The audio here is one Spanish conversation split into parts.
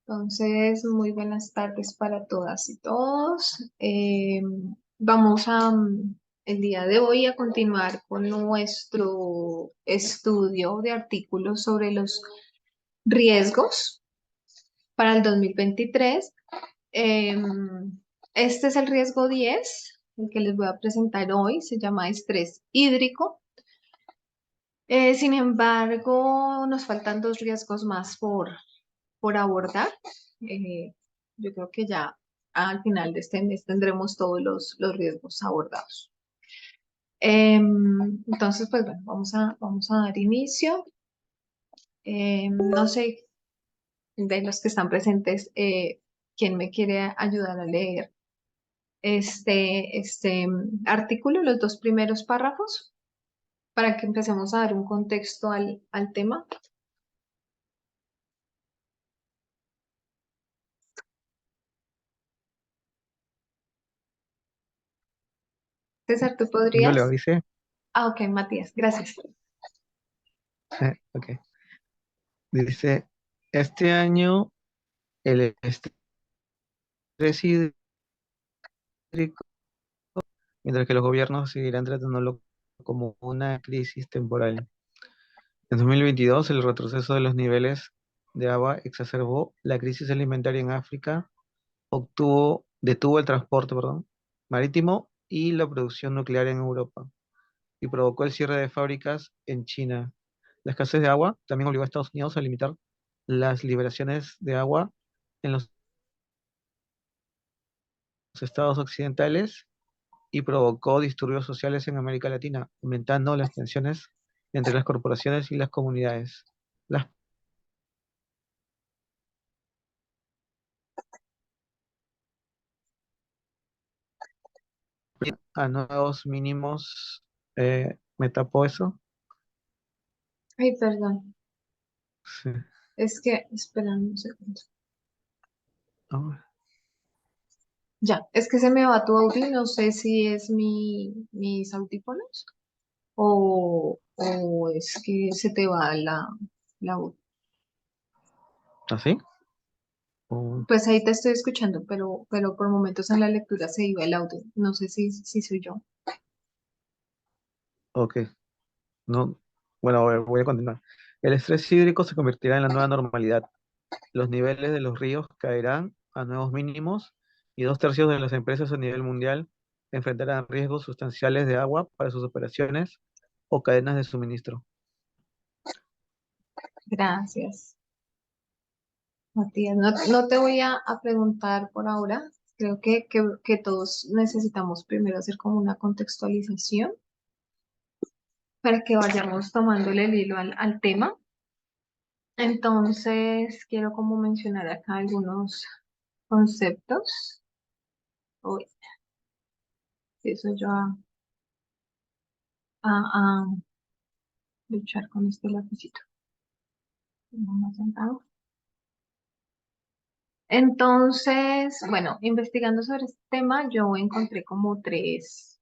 Entonces, muy buenas tardes para todas y todos. Vamos a, el día de hoy a continuar con nuestro estudio de artículos sobre los riesgos para el 2023. Este es el riesgo 10, el que les voy a presentar hoy, se llama estrés hídrico. Sin embargo, nos faltan dos riesgos más por abordar. Yo creo que ya al final de este mes tendremos todos los riesgos abordados. Entonces, pues bueno, vamos a dar inicio. No sé, de los que están presentes, ¿quién me quiere ayudar a leer este artículo, los dos primeros párrafos, para que empecemos a dar un contexto al tema? César, ¿tú Yo leo, podrías? dice, Ah, ok, Matías, gracias. ok, dice, este año el estrés hídrico, mientras que los gobiernos seguirán tratándolo como una crisis temporal. En 2022, el retroceso de los niveles de agua exacerbó la crisis alimentaria en África, detuvo el transporte, marítimo y la producción nuclear en Europa, y provocó el cierre de fábricas en China. La escasez de agua también obligó a Estados Unidos a limitar las liberaciones de agua en los estados occidentales y provocó disturbios sociales en América Latina, aumentando las tensiones entre las corporaciones y las comunidades. Las a nuevos mínimos, ¿me tapó eso? Ay, perdón. Sí. Es que, espera un segundo. Ah, Ya, es que se me va tu audio y no sé si es mis audífonos o es que se te va la voz. ¿así? Oh, Pues ahí te estoy escuchando, pero por momentos en la lectura se iba el audio. No sé si soy yo. ok, no. Bueno, a ver, voy a continuar. El estrés hídrico se convertirá en la nueva normalidad. Los niveles de los ríos caerán a nuevos mínimos y 2/3 de las empresas a nivel mundial enfrentarán riesgos sustanciales de agua para sus operaciones o cadenas de suministro. Gracias, Matías. No te voy a preguntar por ahora. Creo que todos necesitamos primero hacer como una contextualización para que vayamos tomándole el hilo al tema. Entonces, quiero como mencionar acá algunos conceptos. Uy, empiezo yo a luchar con este lapicito. No me ha sentado. Entonces, bueno, investigando sobre este tema, yo encontré como tres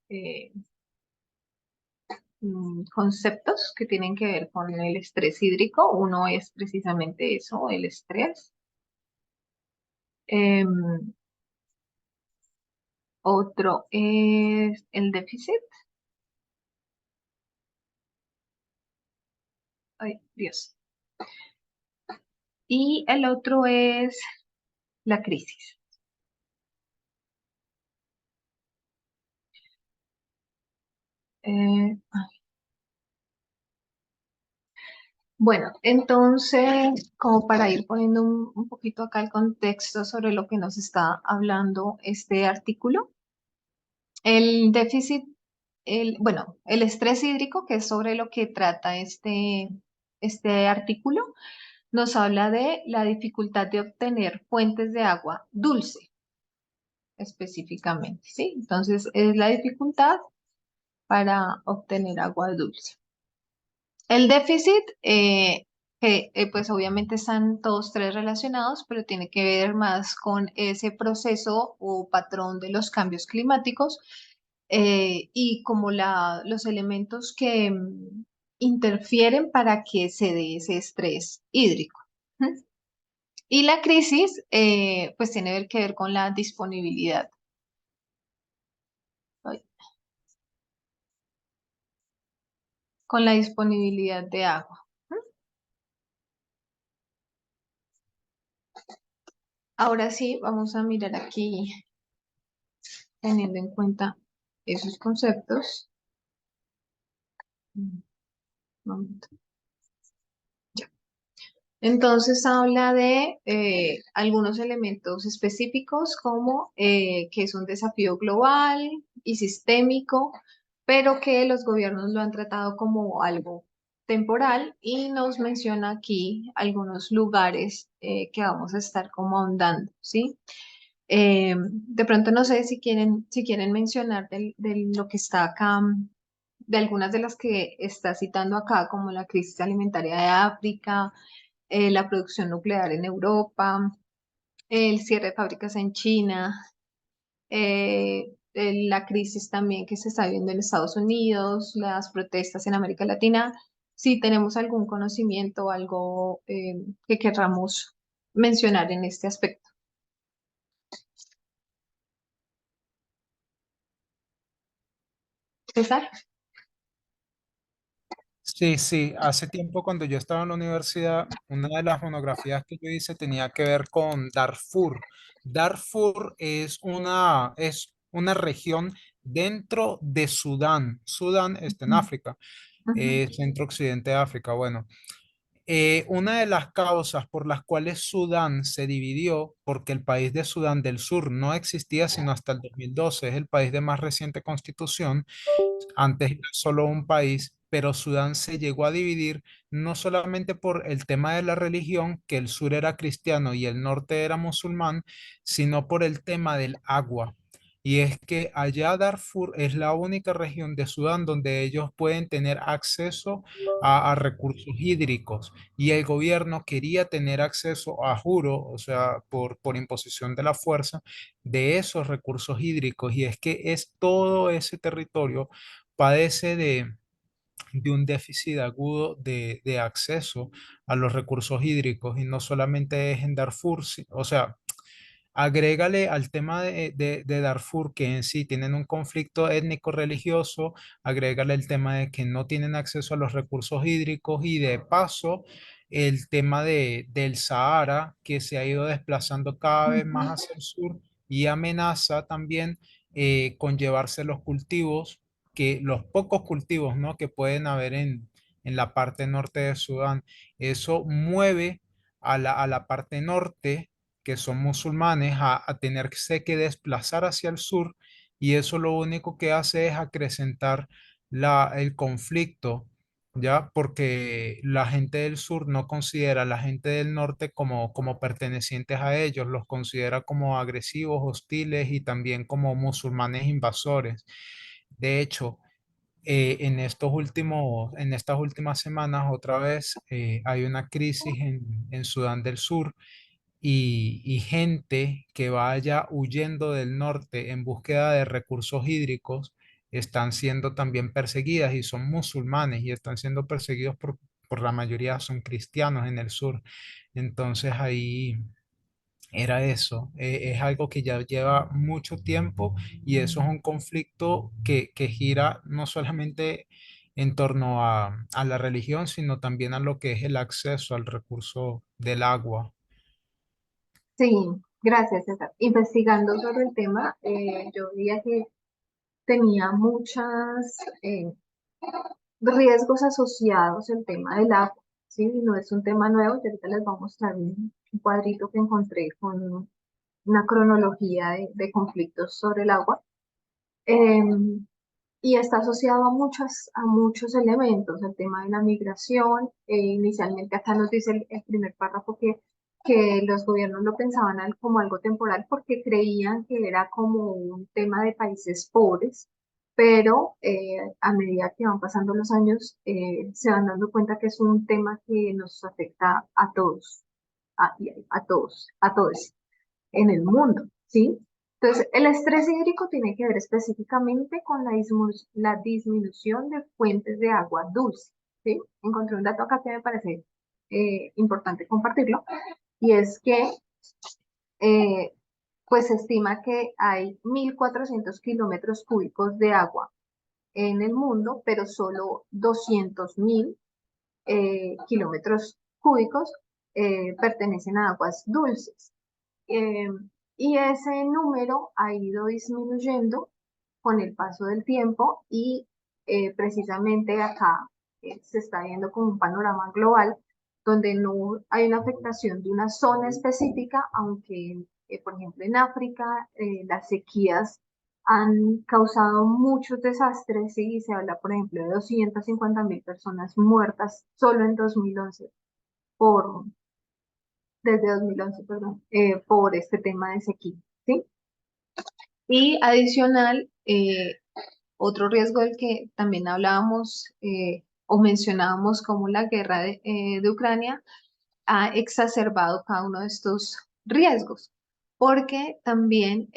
conceptos que tienen que ver con el estrés hídrico. Uno es precisamente eso, el estrés. Em, Otro es el déficit. Ay, Dios. Y el otro es la crisis. Ay. Bueno, entonces, como para ir poniendo un poquito acá el contexto sobre lo que nos está hablando este artículo, el déficit, bueno, el estrés hídrico, que es sobre lo que trata este artículo, nos habla de la dificultad de obtener fuentes de agua dulce, específicamente, ¿sí? Entonces, es la dificultad para obtener agua dulce. El déficit, pues obviamente están todos tres relacionados, pero tiene que ver más con ese proceso o patrón de los cambios climáticos y como los elementos que interfieren para que se dé ese estrés hídrico. Ujú. Y la crisis, pues tiene que ver con la disponibilidad, ay, con la disponibilidad de agua. Ujú. Ahora sí, vamos a mirar aquí, teniendo en cuenta esos conceptos. Un momento. Entonces habla de algunos elementos específicos como que es un desafío global y sistémico, pero que los gobiernos lo han tratado como algo temporal y nos menciona aquí algunos lugares que vamos a estar como ahondando, ¿sí? De pronto no sé si quieren mencionar de lo que está acá, de algunas de las que está citando acá, como la crisis alimentaria de África, la producción nuclear en Europa, el cierre de fábricas en China, la crisis también que se está viendo en Estados Unidos, las protestas en América Latina. Si tenemos algún conocimiento o algo que querramos mencionar en este aspecto. César. Sí, sí, hace tiempo cuando yo estaba en la universidad, una de las monografías que yo hice tenía que ver con Darfur. Darfur es una región dentro de Sudán. Sudán está en Ujú, África, ujú, centro-occidente de África. Bueno, una de las causas por las cuales Sudán se dividió, porque el país de Sudán del Sur no existía sino hasta el 2012, es el país de más reciente constitución. Antes era solo un país, pero Sudán se llegó a dividir no solamente por el tema de la religión, que el sur era cristiano y el norte era musulmán, sino por el tema del agua. Y es que allá Darfur es la única región de Sudán donde ellos pueden tener acceso a recursos hídricos. Y el gobierno quería tener acceso a juro, o sea, por imposición de la fuerza, de esos recursos hídricos. Y es que es todo ese territorio padece de un déficit agudo de acceso a los recursos hídricos y no solamente es en Darfur, o sea, agrégale al tema de Darfur que en sí tienen un conflicto étnico-religioso, agrégale el tema de que no tienen acceso a los recursos hídricos y de paso el tema del Sahara que se ha ido desplazando cada vez ujú, más hacia el sur y amenaza también con llevarse los cultivos, los pocos cultivos, ¿no?, que pueden haber en la parte norte de Sudán. Eso mueve a la parte norte que son musulmanes a tenerse que desplazar hacia el sur y eso lo único que hace es acrecentar el conflicto, ¿ya? Porque la gente del sur no considera a la gente del norte como pertenecientes a ellos, los considera como agresivos, hostiles y también como musulmanes invasores. De hecho, en estas últimas semanas, otra vez, hay una crisis en Sudán del Sur y gente que vaya huyendo del norte en búsqueda de recursos hídricos están siendo también perseguidas y son musulmanes y están siendo perseguidos por la mayoría son cristianos en el sur. Entonces ahí era eso. Es algo que ya lleva mucho tiempo y eso es un conflicto que gira no solamente en torno a la religión, sino también a lo que es el acceso al recurso del agua. sí, gracias, César. Investigando sobre el tema, yo veía que tenía muchas riesgos asociados el tema del agua, ¿sí? No es un tema nuevo, y ahorita les voy a mostrar un cuadrito que encontré con una cronología de conflictos sobre el agua. Em, y está asociado a muchos elementos, el tema de la migración. Inicialmente acá nos dice el primer párrafo que los gobiernos lo pensaban como algo temporal porque creían que era como un tema de países pobres, pero a medida que van pasando los años se van dando cuenta que es un tema que nos afecta a todos, a todos en el mundo, ¿sí? Entonces, el estrés hídrico tiene que ver específicamente con la disminución de fuentes de agua dulce, ¿sí? Encontré un dato acá que me parece importante compartirlo, y es que pues se estima que hay 1.400 kilómetros cúbicos de agua en el mundo, pero solo 200.000 kilómetros cúbicos pertenecen a aguas dulces. Eh, y ese número ha ido disminuyendo con el paso del tiempo y precisamente acá se está viendo como un panorama global donde no hay una afectación de una zona específica, aunque, por ejemplo, en África las sequías han causado muchos desastres y se habla, por ejemplo, de 250.000 personas muertas solo en 2011 por, desde 2011, perdón, por este tema de sequía, ¿sí? Y adicional, otro riesgo del que también hablábamos o mencionábamos como la guerra de Ucrania ha exacerbado cada uno de estos riesgos, porque también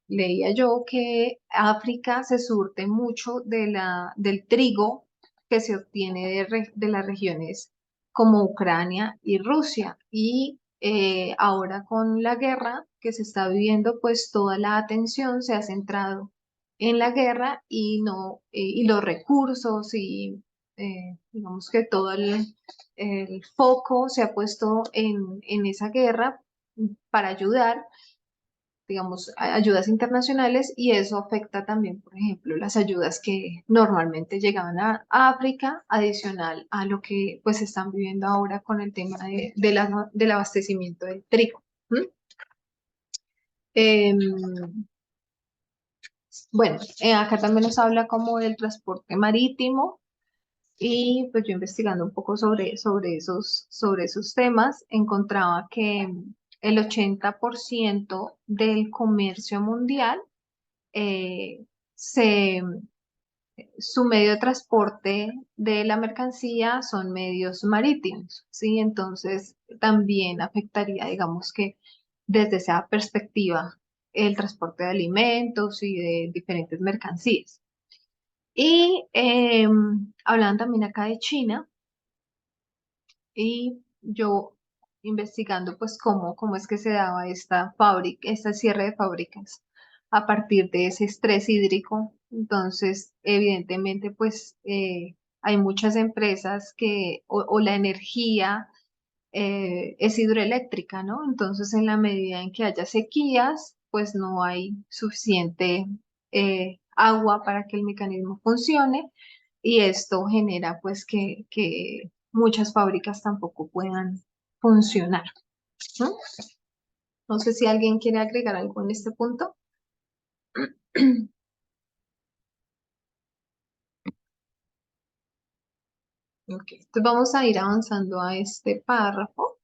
leía yo que África se surte mucho del trigo que se obtiene de las regiones como Ucrania y Rusia. Y ahora con la guerra que se está viviendo, pues toda la atención se ha centrado en la guerra y no, y los recursos y digamos que todo el foco se ha puesto en esa guerra para ayudar, digamos, ayudas internacionales, y eso afecta también, por ejemplo, las ayudas que normalmente llegaban a África, adicional a lo que pues están viviendo ahora con el tema del abastecimiento del trigo. ¿Mm? Em, bueno, acá también nos habla como del transporte marítimo. Y pues yo investigando un poco sobre esos temas, encontraba que el 80% del comercio mundial, eh, se, su medio de transporte de la mercancía son medios marítimos, ¿sí? Entonces también afectaría, digamos que desde esa perspectiva, el transporte de alimentos y de diferentes mercancías. Y hablaban también acá de China, y yo investigando pues cómo es que se daba esta fábrica, este cierre de fábricas a partir de ese estrés hídrico. Entonces, evidentemente, pues hay muchas empresas o la energía es hidroeléctrica, ¿no? Entonces, en la medida en que haya sequías, pues no hay suficiente agua para que el mecanismo funcione, y esto genera pues que muchas fábricas tampoco puedan funcionar, ¿no? No sé si alguien quiere agregar algo en este punto. Ok, entonces vamos a ir avanzando a este párrafo.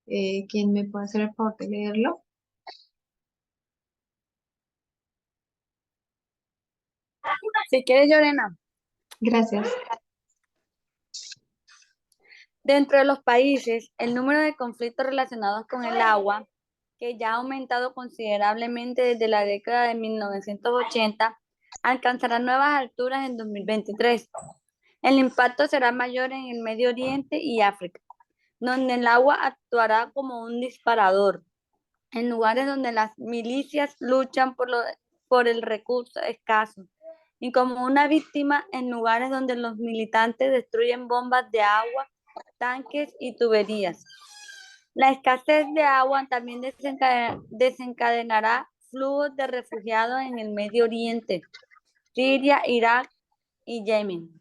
¿Quién me puede hacer el favor de leerlo? Si quieres, Lorena. Gracias. Dentro de los países, el número de conflictos relacionados con el agua, que ya ha aumentado considerablemente desde la década de 1980, alcanzará nuevas alturas en 2023. El impacto será mayor en el Medio Oriente y África, donde el agua actuará como un disparador, en lugares donde las milicias luchan por el recurso escaso, y como una víctima en lugares donde los militantes destruyen bombas de agua, tanques y tuberías. La escasez de agua también desencadenará flujos de refugiados en el Medio Oriente, Siria, Irak y Yemen.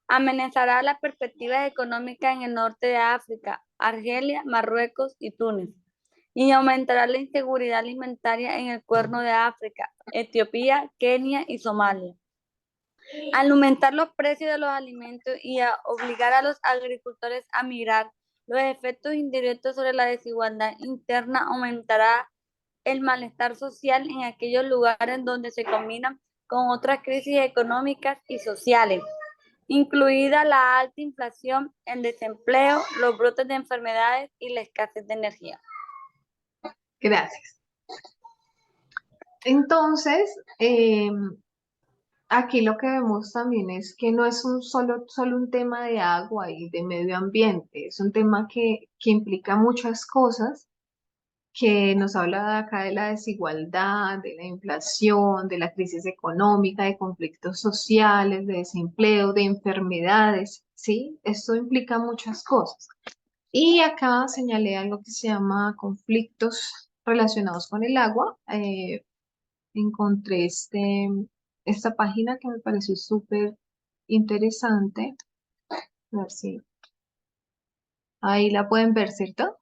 Amenazará las perspectivas económicas en el norte de África, Argelia, Marruecos y Túnez, y aumentará la inseguridad alimentaria en el Cuerno de África, Etiopía, Kenia y Somalia. Al aumentar los precios de los alimentos y a obligar a los agricultores a migrar, los efectos indirectos sobre la desigualdad interna aumentará el malestar social en aquellos lugares donde se combinan con otras crisis económicas y sociales, incluida la alta inflación, el desempleo, los brotes de enfermedades y la escasez de energía. Gracias. Entonces, aquí lo que vemos también es que no es solo un tema de agua y de medio ambiente, es un tema que implica muchas cosas, que nos habla de acá de la desigualdad, de la inflación, de la crisis económica, de conflictos sociales, de desempleo, de enfermedades, ¿sí? Esto implica muchas cosas. Y acá señalé algo que se llama conflictos relacionados con el agua. Encontré esta página que me pareció súper interesante. A ver si ahí la pueden ver, ¿cierto?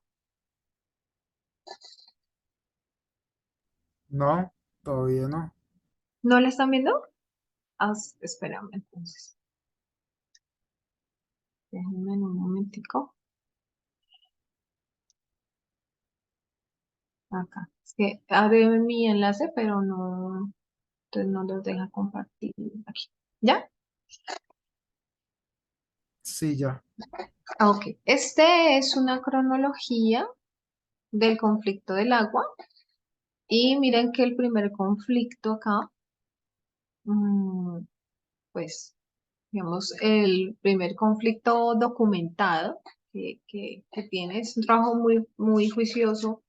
No, todavía no. ¿No la están viendo? Ah, espérame entonces. Déjenme en un momentico. Acá. Es que abre mi enlace, pero no, entonces no los deja compartir aquí. ¿Ya? Sí, ya. Ah, ok. Este es una cronología del conflicto del agua. Y miren que el primer conflicto acá, mm, pues, digamos, el primer conflicto documentado que tiene es un trabajo muy juicioso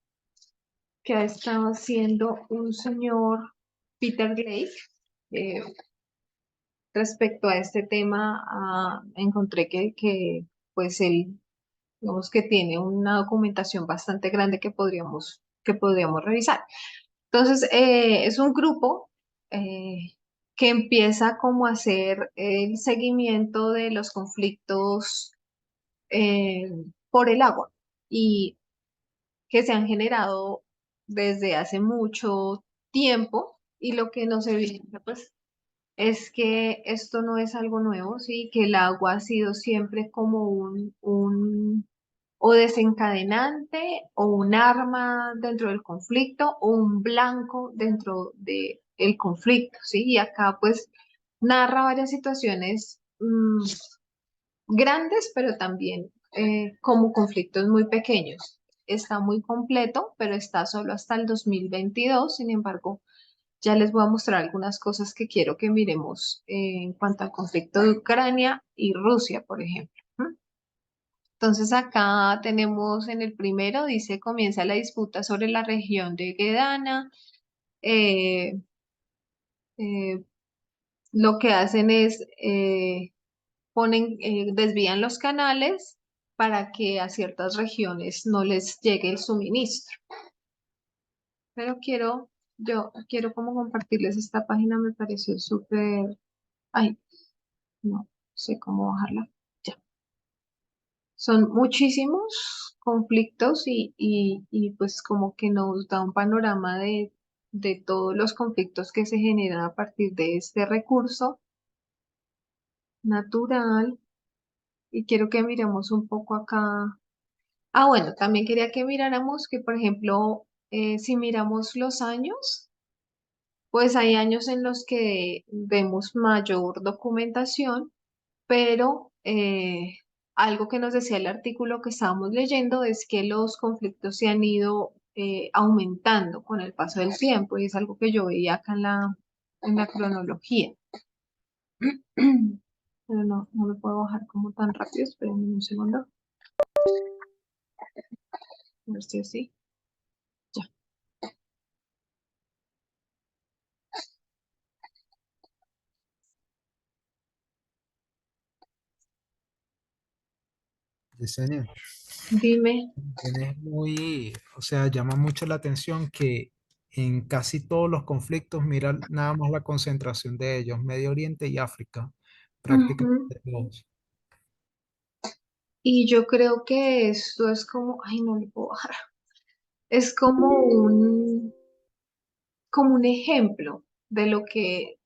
que ha estado haciendo un señor Peter Blake. eh, Respecto a este tema, encontré pues él, digamos que tiene una documentación bastante grande que podríamos revisar. Entonces, es un grupo que empieza como a hacer el seguimiento de los conflictos eh, por el agua y que se han generado desde hace mucho tiempo y lo que nos evidencia pues es que esto no es algo nuevo, sí, que el agua ha sido siempre como un o desencadenante o un arma dentro del conflicto o un blanco dentro del conflicto, sí, y acá pues narra varias situaciones grandes, pero también como conflictos muy pequeños. Está muy completo, pero está solo hasta el 2022. Sin embargo, ya les voy a mostrar algunas cosas que quiero que miremos en cuanto al conflicto de Ucrania y Rusia, por ejemplo. ¿M? Entonces acá tenemos en el primero, dice, comienza la disputa sobre la región de Gedana. Eh, eh, lo que hacen es desvían los canales para que a ciertas regiones no les llegue el suministro. Pero yo quiero como compartirles esta página, me pareció súper, ay, no sé cómo bajarla. Ya. Son muchísimos conflictos y pues como que nos da un panorama de todos los conflictos que se generan a partir de este recurso natural. Y quiero que miremos un poco acá. Ah, bueno, también quería que miráramos que, por ejemplo, si miramos los años, pues hay años en los que vemos mayor documentación, pero algo que nos decía el artículo que estábamos leyendo es que los conflictos se han ido aumentando con el paso del tiempo y es algo que yo veía acá en la cronología. Pero no lo puedo bajar como tan rápido, espérenme un segundo. A ver si así. Ya. Yesenia, Dime. tienes o sea, llama mucho la atención que en casi todos los conflictos, mira nada más la concentración de ellos, Medio Oriente y África, Ujú. prácticamente todos. Y yo creo que esto es como, ay, no le puedo bajar. Es como un ejemplo de lo que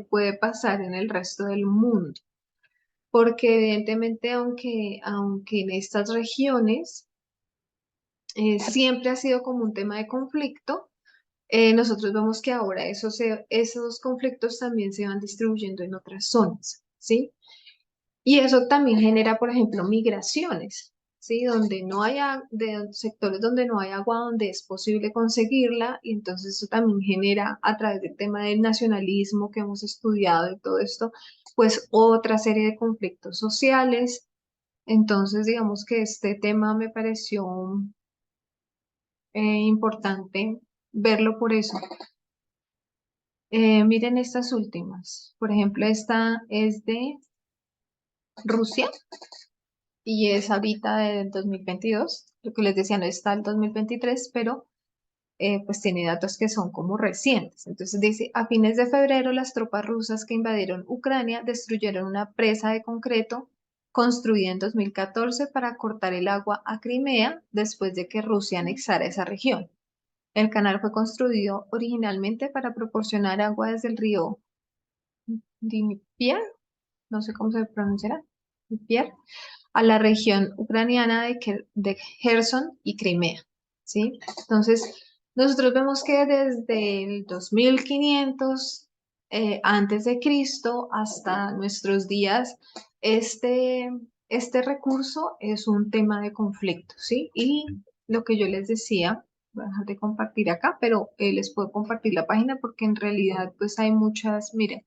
puede pasar en el resto del mundo. Porque evidentemente, aunque en estas regiones siempre ha sido como un tema de conflicto, nosotros vemos que ahora esos conflictos también se van distribuyendo en otras zonas, ¿sí? Y eso también genera, por ejemplo, migraciones. ¿sí? Donde no haya, de sectores donde no hay agua, donde es posible conseguirla, y entonces eso también genera, a través del tema del nacionalismo que hemos estudiado y todo esto, pues otra serie de conflictos sociales. Entonces, digamos que este tema me pareció importante verlo por eso. Miren estas últimas. Por ejemplo, esta es de Rusia y es ahorita del 2022. Lo que les decía, no está el 2023, pero pues tiene datos que son como recientes. Entonces dice, a fines de febrero las tropas rusas que invadieron Ucrania destruyeron una presa de concreto construida en 2014 para cortar el agua a Crimea después de que Rusia anexara esa región. El canal fue construido originalmente para proporcionar agua desde el río Dnieper, no sé cómo se pronunciará, Dnieper, a la región ucraniana de Gerson y Crimea, ¿sí? Entonces, nosotros vemos que desde el 2500 antes de Cristo hasta nuestros días, este recurso es un tema de conflicto, ¿sí? Y lo que yo les decía, voy a dejar de compartir acá, pero les puedo compartir la página porque en realidad pues hay muchas, miren,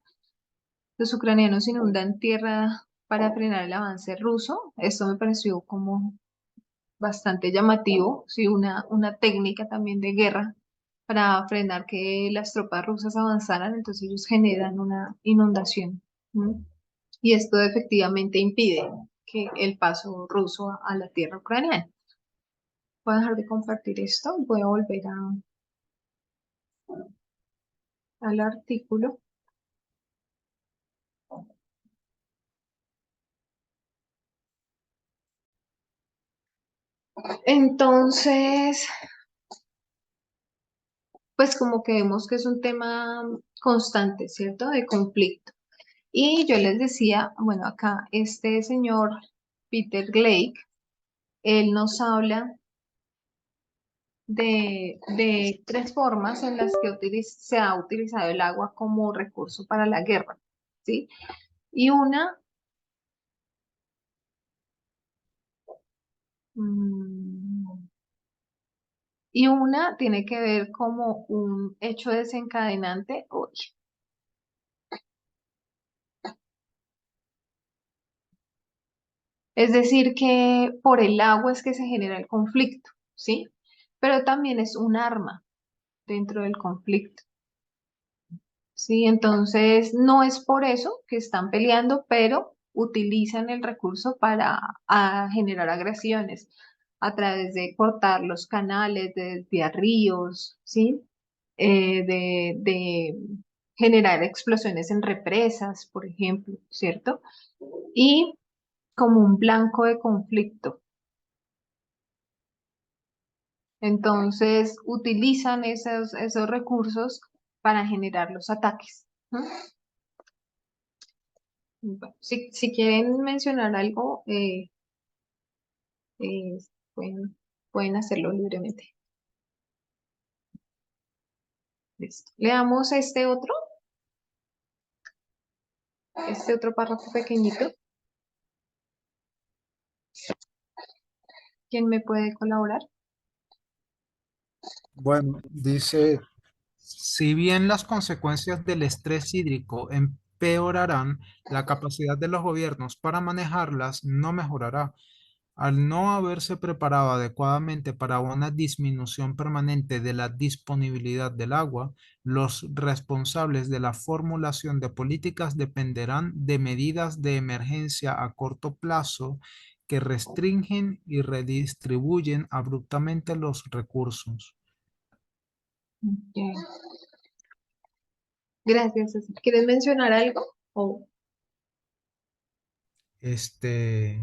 los ucranianos inundan tierra para frenar el avance ruso. Esto me pareció como bastante llamativo, sí, una técnica también de guerra para frenar que las tropas rusas avanzaran, entonces ellos generan una inundación. ¿M? Y esto efectivamente impide que el paso ruso a la tierra ucraniana. Voy a dejar de compartir esto, voy a volver al artículo. Entonces, pues como que vemos que es un tema constante, ¿cierto? De conflicto. Y yo les decía, bueno, acá este señor Peter Glake, él nos habla de tres formas en las que se ha utilizado el agua como recurso para la guerra, ¿sí? Y una, mm, y una tiene que ver como un hecho desencadenante. Uy, es decir, que por el agua es que se genera el conflicto, ¿sí? Pero también es un arma dentro del conflicto, ¿sí? Entonces, no es por eso que están peleando, pero utilizan el recurso para generar agresiones a través de cortar los canales, de desviar ríos, ¿sí? De generar explosiones en represas, por ejemplo, ¿cierto? Y como un blanco de conflicto. Entonces, utilizan esos recursos para generar los ataques. ¿No? Bueno, si quieren mencionar algo, eh, pueden, pueden hacerlo libremente. Listo. Leamos este otro párrafo pequeñito. ¿Quién me puede colaborar? Bueno, dice, si bien las consecuencias del estrés hídrico empeorarán, la capacidad de los gobiernos para manejarlas no mejorará. Al no haberse preparado adecuadamente para una disminución permanente de la disponibilidad del agua, los responsables de la formulación de políticas dependerán de medidas de emergencia a corto plazo que restringen y redistribuyen abruptamente los recursos. Ok. Gracias, Ceci. ¿Quieres mencionar algo? O Este,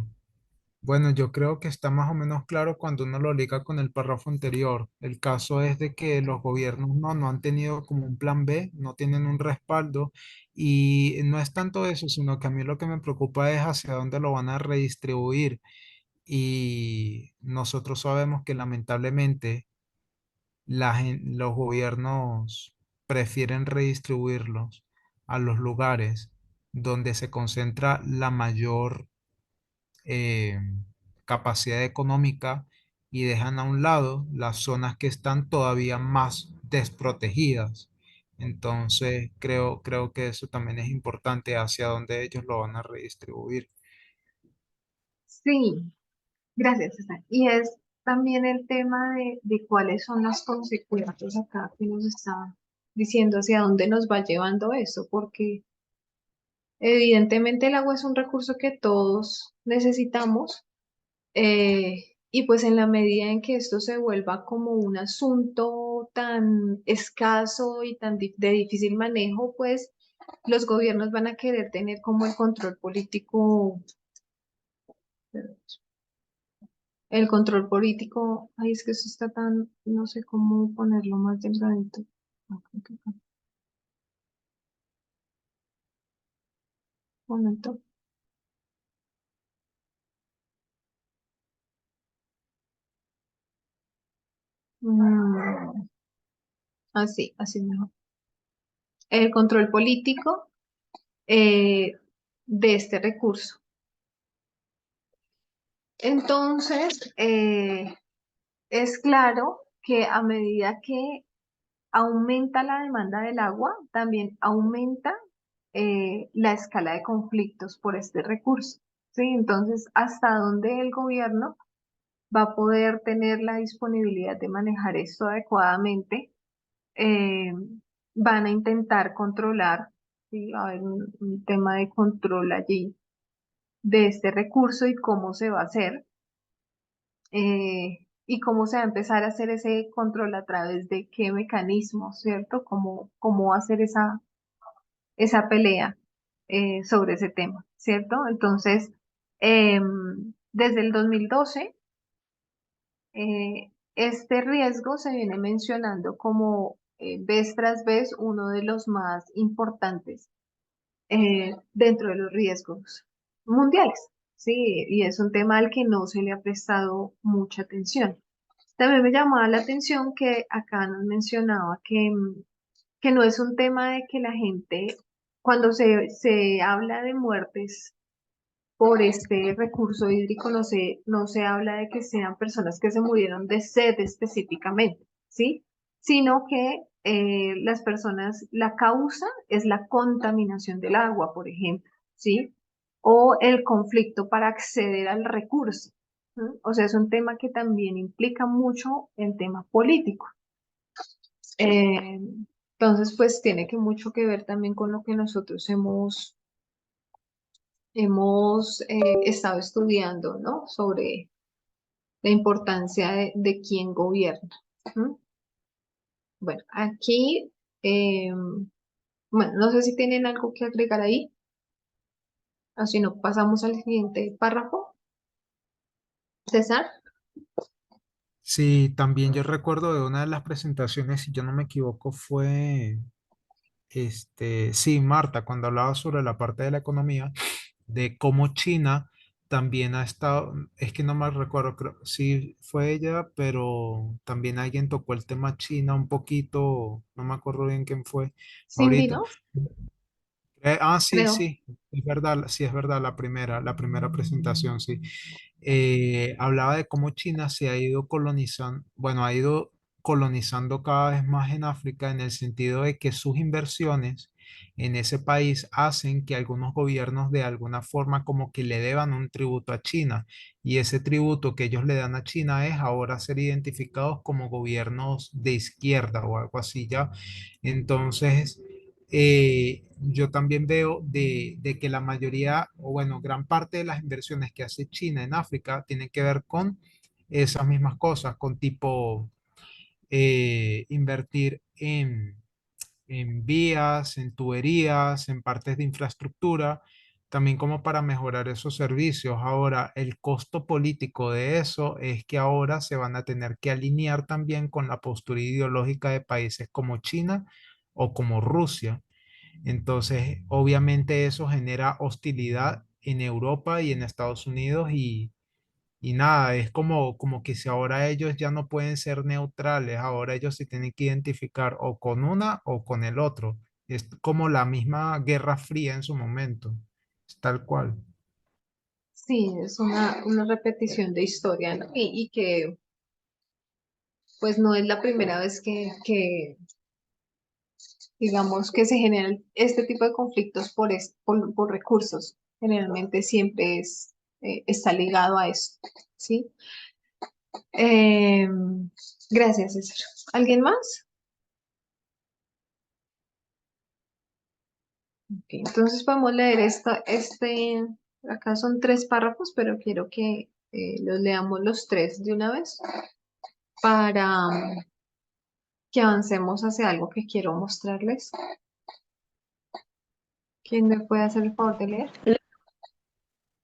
Bueno, yo creo que está más o menos claro cuando uno lo liga con el párrafo anterior. El caso es de que los gobiernos no han tenido como un plan B, no tienen un respaldo y no es tanto eso, sino que a mí lo que me preocupa es hacia dónde lo van a redistribuir y nosotros sabemos que lamentablemente los gobiernos prefieren redistribuirlos a los lugares donde se concentra la mayor eh, capacidad económica y dejan a un lado las zonas que están todavía más desprotegidas. Entonces, creo que eso también es importante hacia dónde ellos lo van a redistribuir. Sí, gracias, César. Y es también el tema de cuáles son las consecuencias acá que nos está diciendo hacia dónde nos va llevando eso, porque evidentemente el agua es un recurso que todos necesitamos, y pues en la medida en que esto se vuelva como un asunto tan escaso y de difícil manejo, pues los gobiernos van a querer tener como el control político, ay, es que eso está tan, no sé cómo ponerlo más delgadito. No, creo que acá. Un momento. Mm, así mejor. El control político eh, de este recurso. Entonces, es claro que a medida que aumenta la demanda del agua, también aumenta la escala de conflictos por este recurso. ¿Sí? Entonces, ¿hasta dónde el gobierno va a poder tener la disponibilidad de manejar esto adecuadamente? eh, Van a intentar controlar, ¿sí? Va a haber un tema de control allí de este recurso y cómo se va a hacer, y cómo se va a empezar a hacer ese control a través de qué mecanismos, ¿cierto? Cómo va a ser esa pelea sobre ese tema, ¿cierto? Entonces, desde el 2012, este riesgo se viene mencionando como vez tras vez uno de los más importantes dentro de los riesgos mundiales, ¿sí? Y es un tema al que no se le ha prestado mucha atención. También me llamaba la atención que acá nos mencionaba que no es un tema de que la gente, cuando se habla de muertes por este recurso hídrico, no se habla de que sean personas que se murieron de sed específicamente, ¿sí? Sino que las personas, la causa es la contaminación del agua, por ejemplo, ¿sí? O el conflicto para acceder al recurso. ¿No? O sea, es un tema que también implica mucho el tema político. Eh, entonces, pues tiene que mucho que ver también con lo que nosotros hemos estado estudiando, ¿no? Sobre la importancia de quién gobierna. ¿Mm? Bueno, aquí, bueno, no sé si tienen algo que agregar ahí, o si no, pasamos al siguiente párrafo. César. Sí, también yo recuerdo de una de las presentaciones, si yo no me equivoco, fue, sí, Marta, cuando hablaba sobre la parte de la economía, de cómo China también ha estado, es que no me recuerdo, creo, sí fue ella, pero también alguien tocó el tema China un poquito, no me acuerdo bien quién fue Cindy, ahorita. ¿no? Sí, Creo. sí, es verdad, sí es verdad, la primera presentación, sí. Hablaba de cómo China se ha ido colonizando, bueno, ha ido colonizando cada vez más en África en el sentido de que sus inversiones en ese país hacen que algunos gobiernos de alguna forma como que le deban un tributo a China y ese tributo que ellos le dan a China es ahora ser identificados como gobiernos de izquierda o algo así ya. Entonces, yo también veo de que la mayoría, o bueno, gran parte de las inversiones que hace China en África tienen que ver con esas mismas cosas, con tipo invertir en vías, en tuberías, en partes de infraestructura, también como para mejorar esos servicios. Ahora, el costo político de eso es que ahora se van a tener que alinear también con la postura ideológica de países como China o como Rusia. Entonces, obviamente eso genera hostilidad en Europa y en Estados Unidos y nada, es como que si ahora ellos ya no pueden ser neutrales, ahora ellos se tienen que identificar o con una o con el otro. Es como la misma Guerra Fría en su momento, es tal cual. Sí, es una repetición de historia, ¿no? Y que pues no es la primera vez que digamos, que se generan este tipo de conflictos por recursos. Generalmente siempre está ligado a eso, ¿sí? Eh, gracias, César. ¿Alguien más? Ok, entonces podemos leer acá son 3 párrafos, pero quiero que los leamos los 3 de una vez para que avancemos hacia algo que quiero mostrarles. ¿Quién me puede hacer el favor de leer?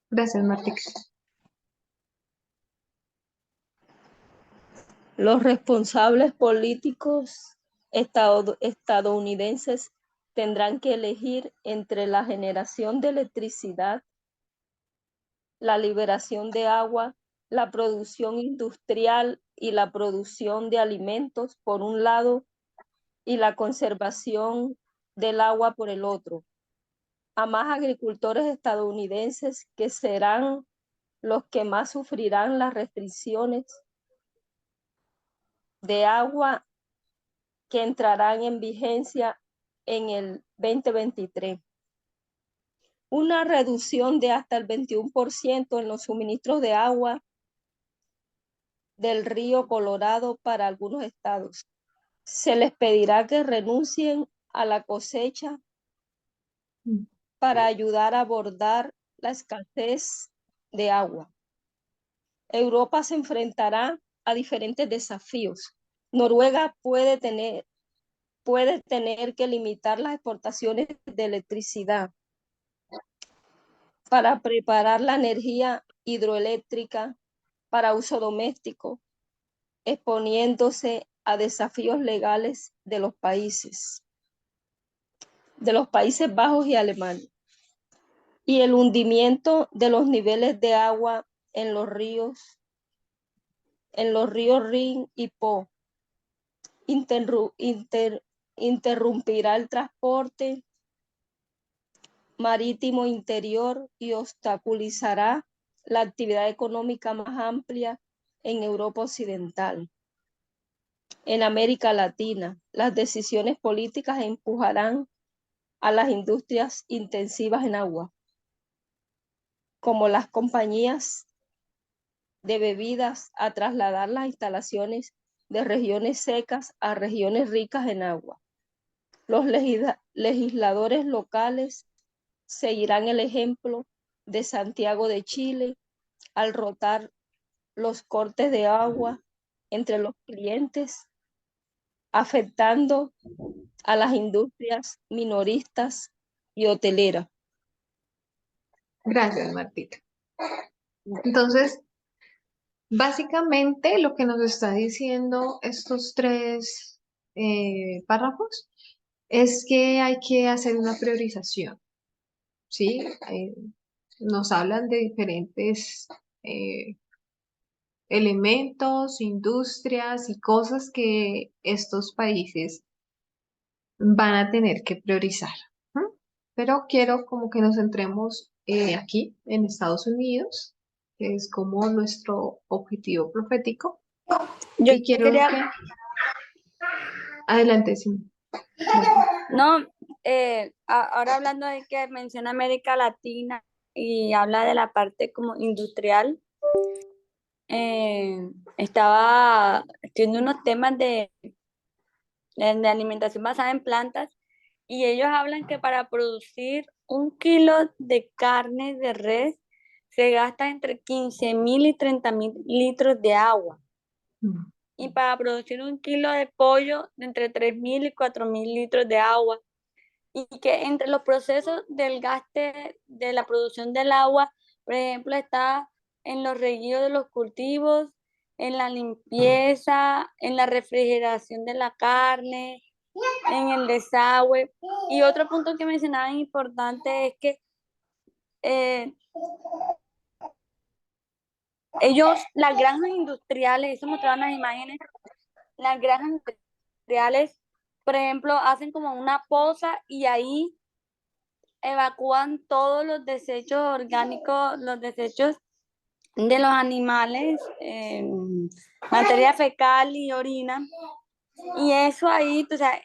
Gracias, Martica. Los responsables políticos estadounidenses tendrán que elegir entre la generación de electricidad, la liberación de agua, la producción industrial y la producción de alimentos por un lado y la conservación del agua por el otro. A más agricultores estadounidenses que serán los que más sufrirán las restricciones de agua que entrarán en vigencia en el 2023. Una reducción de hasta el 21% en los suministros de agua del río Colorado para algunos estados. Se les pedirá que renuncien a la cosecha para ayudar a abordar la escasez de agua. Europa se enfrentará a diferentes desafíos. Noruega puede tener que limitar las exportaciones de electricidad para preparar la energía hidroeléctrica para uso doméstico, exponiéndose a desafíos legales de los Países Bajos y Alemania, y el hundimiento de los niveles de agua en los ríos Rin y Po interrumpirá el transporte marítimo interior y obstaculizará la actividad económica más amplia en Europa Occidental. En América Latina, las decisiones políticas empujarán a las industrias intensivas en agua, como las compañías de bebidas, a trasladar las instalaciones de regiones secas a regiones ricas en agua. Los legisladores locales seguirán el ejemplo de Santiago de Chile al rotar los cortes de agua entre los clientes, afectando a las industrias minoristas y hoteleras. Gracias, Martica. Entonces, básicamente lo que nos está diciendo estos 3 párrafos es que hay que hacer una priorización, ¿sí? Nos hablan de diferentes elementos, industrias y cosas que estos países van a tener que priorizar. ¿M? Pero quiero como que nos centremos aquí en Estados Unidos, que es como nuestro objetivo profético. Yo Y quiero quería, que... Adelante, sí. no, ahora hablando de que menciona América Latina y habla de la parte como industrial, estaba estudiando unos temas de alimentación basada en plantas y ellos hablan que para producir 1 kilo de carne de res se gasta entre 15.000 y 30.000 litros de agua. Mm. Y para producir 1 kilo de pollo, entre 3.000 y 4.000 litros de agua. Y que entre los procesos del gaste de la producción del agua, por ejemplo, está en los reguíos de los cultivos, en la limpieza, en la refrigeración de la carne, en el desagüe. Y otro punto que mencionaban importante es que las granjas industriales, eso mostraban las imágenes, las granjas industriales, por ejemplo, hacen como una poza y ahí evacúan todos los desechos orgánicos, los desechos de los animales, materia fecal y orina, y eso ahí, o sea,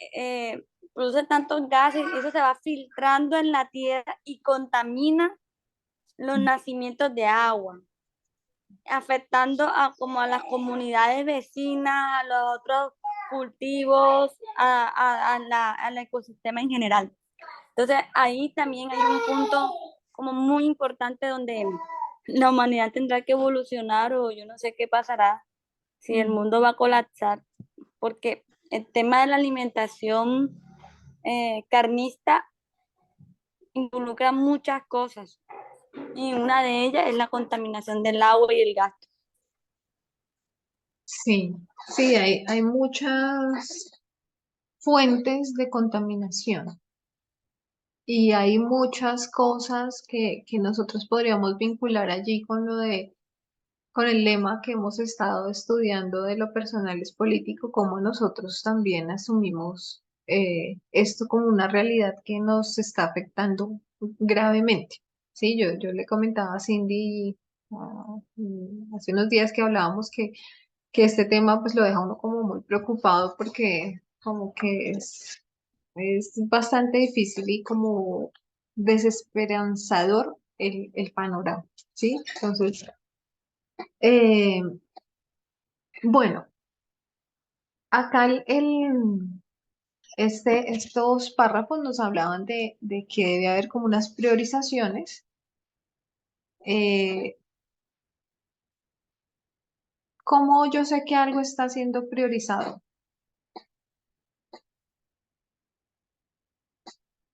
produce tantos gases, eso se va filtrando en la tierra y contamina los nacimientos de agua, afectando a, como a las comunidades vecinas, a los otros cultivos, al ecosistema en general. Entonces ahí también hay un punto como muy importante donde la humanidad tendrá que evolucionar o yo no sé qué pasará si el mundo va a colapsar, porque el tema de la alimentación carnista involucra muchas cosas y una de ellas es la contaminación del agua y el gasto. Sí, sí, hay muchas fuentes de contaminación y hay muchas cosas que nosotros podríamos vincular allí con con el lema que hemos estado estudiando de lo personal es político, cómo nosotros también asumimos esto como una realidad que nos está afectando gravemente. Sí, yo le comentaba a Cindy hace unos días que hablábamos que este tema pues lo deja uno como muy preocupado porque como que es bastante difícil y como desesperanzador el panorama, ¿sí? Entonces, eh, bueno, acá estos párrafos nos hablaban de que debe haber como unas priorizaciones. Eh, ¿Cómo yo sé que algo está siendo priorizado?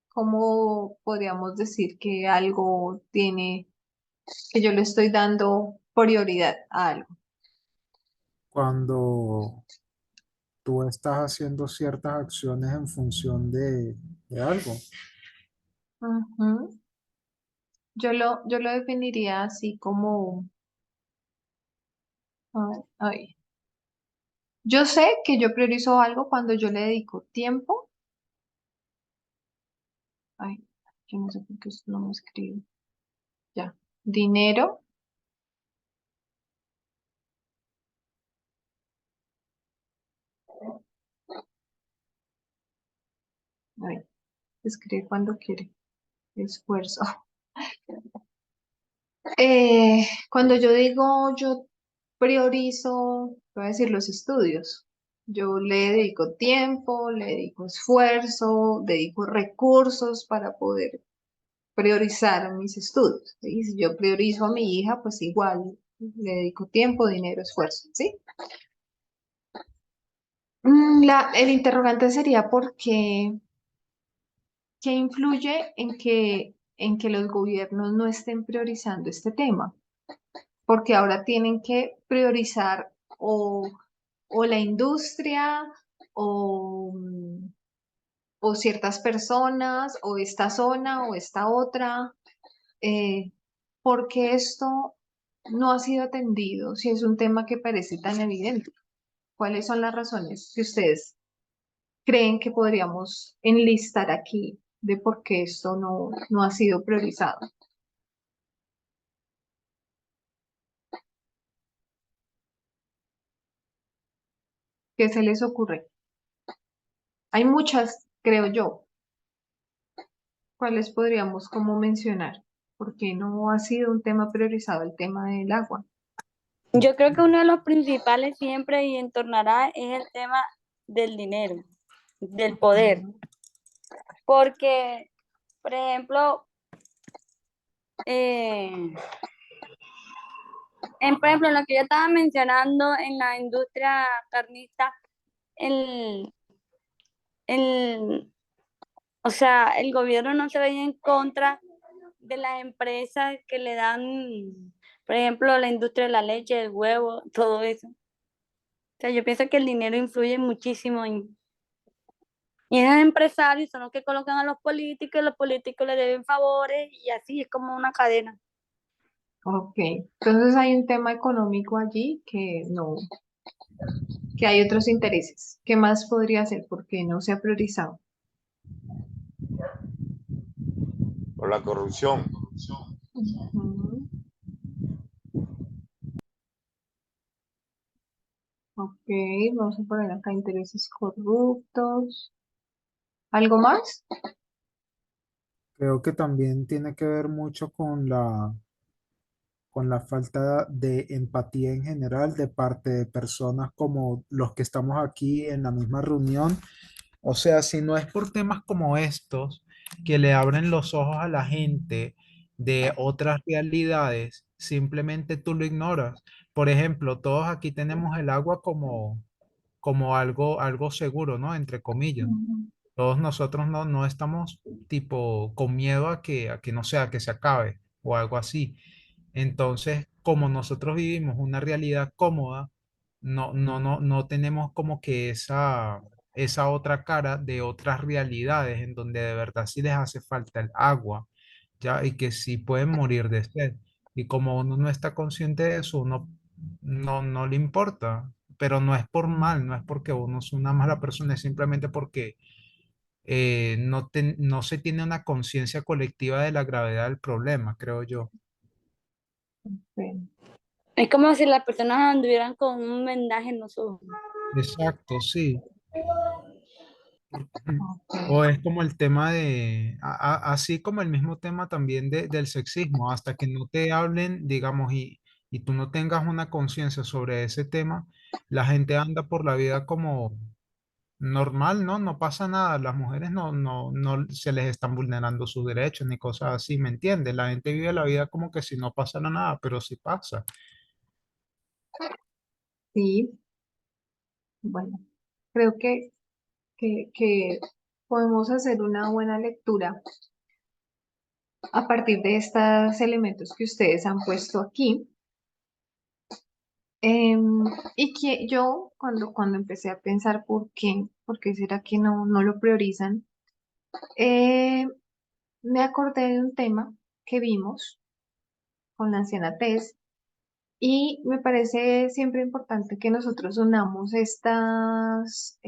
¿Cómo podríamos decir que algo tiene, que yo le estoy dando prioridad a algo? Cuando tú estás haciendo ciertas acciones en función de algo. Ujú. Yo lo definiría así como, ay, yo sé que yo priorizo algo cuando yo le dedico tiempo. Ay, yo no sé por qué esto no me escribe. Ya. Dinero. Ay, escribe cuando quiere. Esfuerzo. Cuando yo digo yo priorizo, voy a decir los estudios. Yo le dedico tiempo, le dedico esfuerzo, dedico recursos para poder priorizar mis estudios. ¿Sí? Si yo priorizo a mi hija, pues igual le dedico tiempo, dinero, esfuerzo, ¿sí? El interrogante sería ¿por qué? ¿Qué influye en que los gobiernos no estén priorizando este tema? Porque ahora tienen que priorizar o la industria o, o ciertas personas o esta zona o esta otra. Porque esto no ha sido atendido si es un tema que parece tan evidente? ¿Cuáles son las razones que ustedes creen que podríamos enlistar aquí de por qué esto no ha sido priorizado? ¿Qué se les ocurre? Hay muchas, creo yo. ¿Cuáles podríamos como mencionar? ¿Por qué no ha sido un tema priorizado el tema del agua? Yo creo que uno de los principales siempre y entornará es el tema del dinero, del poder, porque, por ejemplo, eh, por ejemplo, lo que yo estaba mencionando en la industria carnista, el, el, o sea, el gobierno no se veía en contra de las empresas que le dan, por ejemplo, la industria de la leche, del huevo, todo eso. O sea, yo pienso que el dinero influye muchísimo y esos empresarios son los que colocan a los políticos le deben favores y así es como una cadena. Ok, entonces hay un tema económico allí que no, que hay otros intereses. ¿Qué más podría ser? ¿Por qué no se ha priorizado? Por la corrupción. Ujú. Ok, vamos a poner acá intereses corruptos. ¿Algo más? Creo que también tiene que ver mucho con la falta de empatía en general de parte de personas como los que estamos aquí en la misma reunión. O sea, si no es por temas como estos que le abren los ojos a la gente de otras realidades, simplemente tú lo ignoras. Por ejemplo, todos aquí tenemos el agua como algo seguro, ¿no? Entre comillas. Ujú. Todos nosotros no estamos tipo con miedo a que no sea, que se acabe o algo así. Entonces, como nosotros vivimos una realidad cómoda, no tenemos como que esa otra cara de otras realidades en donde de verdad sí les hace falta el agua, ¿ya? Y que sí pueden morir de sed. Y como uno no está consciente de eso, uno no le importa, pero no es por mal, no es porque uno es una mala persona, es simplemente porque no se tiene una conciencia colectiva de la gravedad del problema, creo yo. Bueno, Es como si las personas anduvieran con un vendaje en los ojos. Exacto, sí. O ok. es como el tema así como el mismo tema también del sexismo, hasta que no te hablen, digamos, y tú no tengas una conciencia sobre ese tema, la gente anda por la vida como normal, ¿no? No pasa nada, las mujeres no se les están vulnerando sus derechos ni cosas así, ¿me entiendes? La gente vive la vida como que si no pasara nada, pero sí pasa. Sí, bueno, creo que podemos hacer una buena lectura a partir de estos elementos que ustedes han puesto aquí. Y que yo cuando empecé a pensar por qué será que no lo priorizan, eh, me acordé de un tema que vimos con la anciana Tess y me parece siempre importante que nosotros unamos estos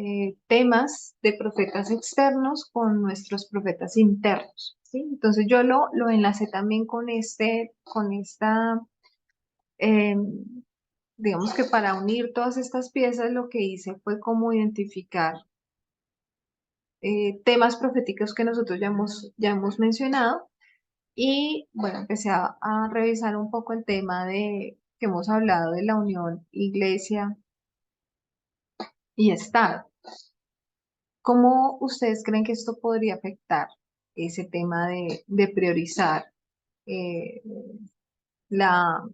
temas de profetas externos con nuestros profetas internos, ¿sí? Entonces yo lo enlacé también con con esta, digamos que para unir todas estas piezas lo que hice fue como identificar temas proféticos que nosotros ya hemos mencionado y bueno, empecé a revisar un poco el tema de que hemos hablado de la unión iglesia y Estado. ¿Cómo ustedes creen que esto podría afectar ese tema de priorizar eh, la,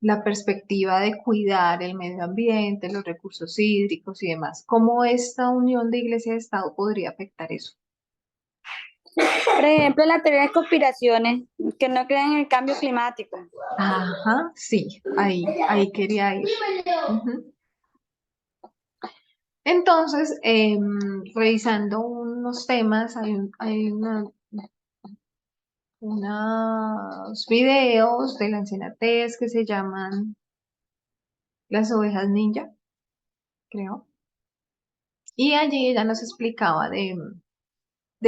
la perspectiva de cuidar el medio ambiente, los recursos hídricos y demás? ¿Cómo esta unión de iglesia y Estado podría afectar eso? Por ejemplo, la teoría de conspiraciones que no creen en el cambio climático. Ajá, sí, ahí quería ir. Ujú. Entonces, revisando unos temas, hay unos videos de la anciana Tess que se llaman Las ovejas ninja, creo. Y allí ella nos explicaba de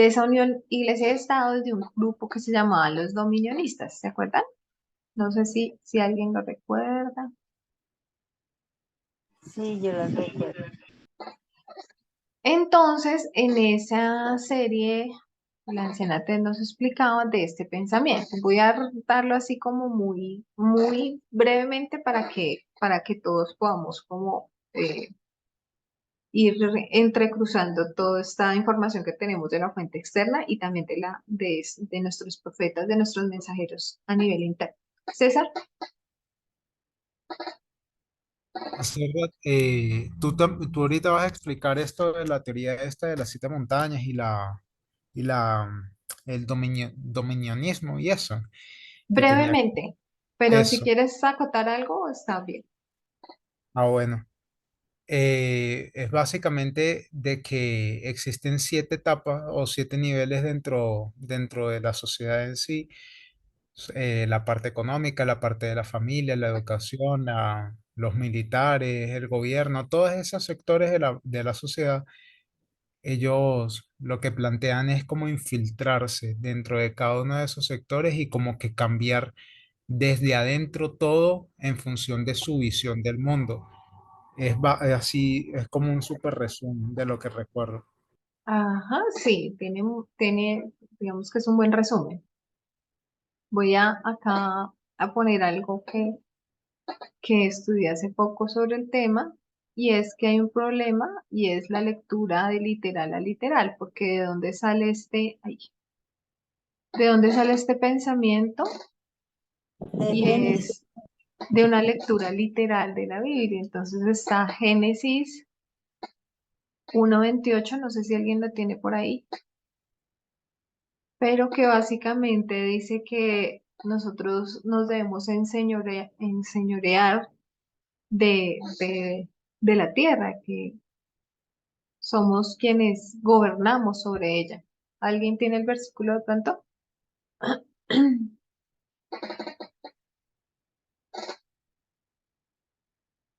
esa unión iglesia-estado de un grupo que se llamaba los dominionistas, ¿se acuerdan? No sé si alguien lo recuerda. Sí, yo lo recuerdo. Entonces, en esa serie, la anciana Ted nos explicaba de este pensamiento. Voy a darlo así como muy brevemente para que todos podamos como ir entrecruzando toda esta información que tenemos de la fuente externa y también de nuestros profetas, de nuestros mensajeros a nivel interno. César, Sergio, tú ahorita vas a explicar esto de la teoría esta de las siete montañas el dominionismo y eso, que tenía brevemente, pero si eso. quieres acotar algo, está bien. Ah, bueno. Es básicamente de que existen siete etapas o siete niveles dentro de la sociedad en sí. La parte económica, la parte de la familia, la educación, los militares, el gobierno, todos esos sectores de la sociedad, ellos lo que plantean es como infiltrarse dentro de cada uno de esos sectores y como que cambiar desde adentro todo en función de su visión del mundo. Así, es como un súper resumen de lo que recuerdo. Ajá, sí, digamos que es un buen resumen. Voy a acá a poner algo que estudié hace poco sobre el tema, y es que hay un problema y es la lectura de literal a literal, porque ¿de dónde sale este pensamiento? De Y Génesis. es de una lectura literal de la Biblia. Entonces está Génesis 1:28, no sé si alguien lo tiene por ahí, pero que básicamente dice que nosotros nos debemos enseñorear de la tierra, que somos quienes gobernamos sobre ella. ¿Alguien tiene el versículo de pronto?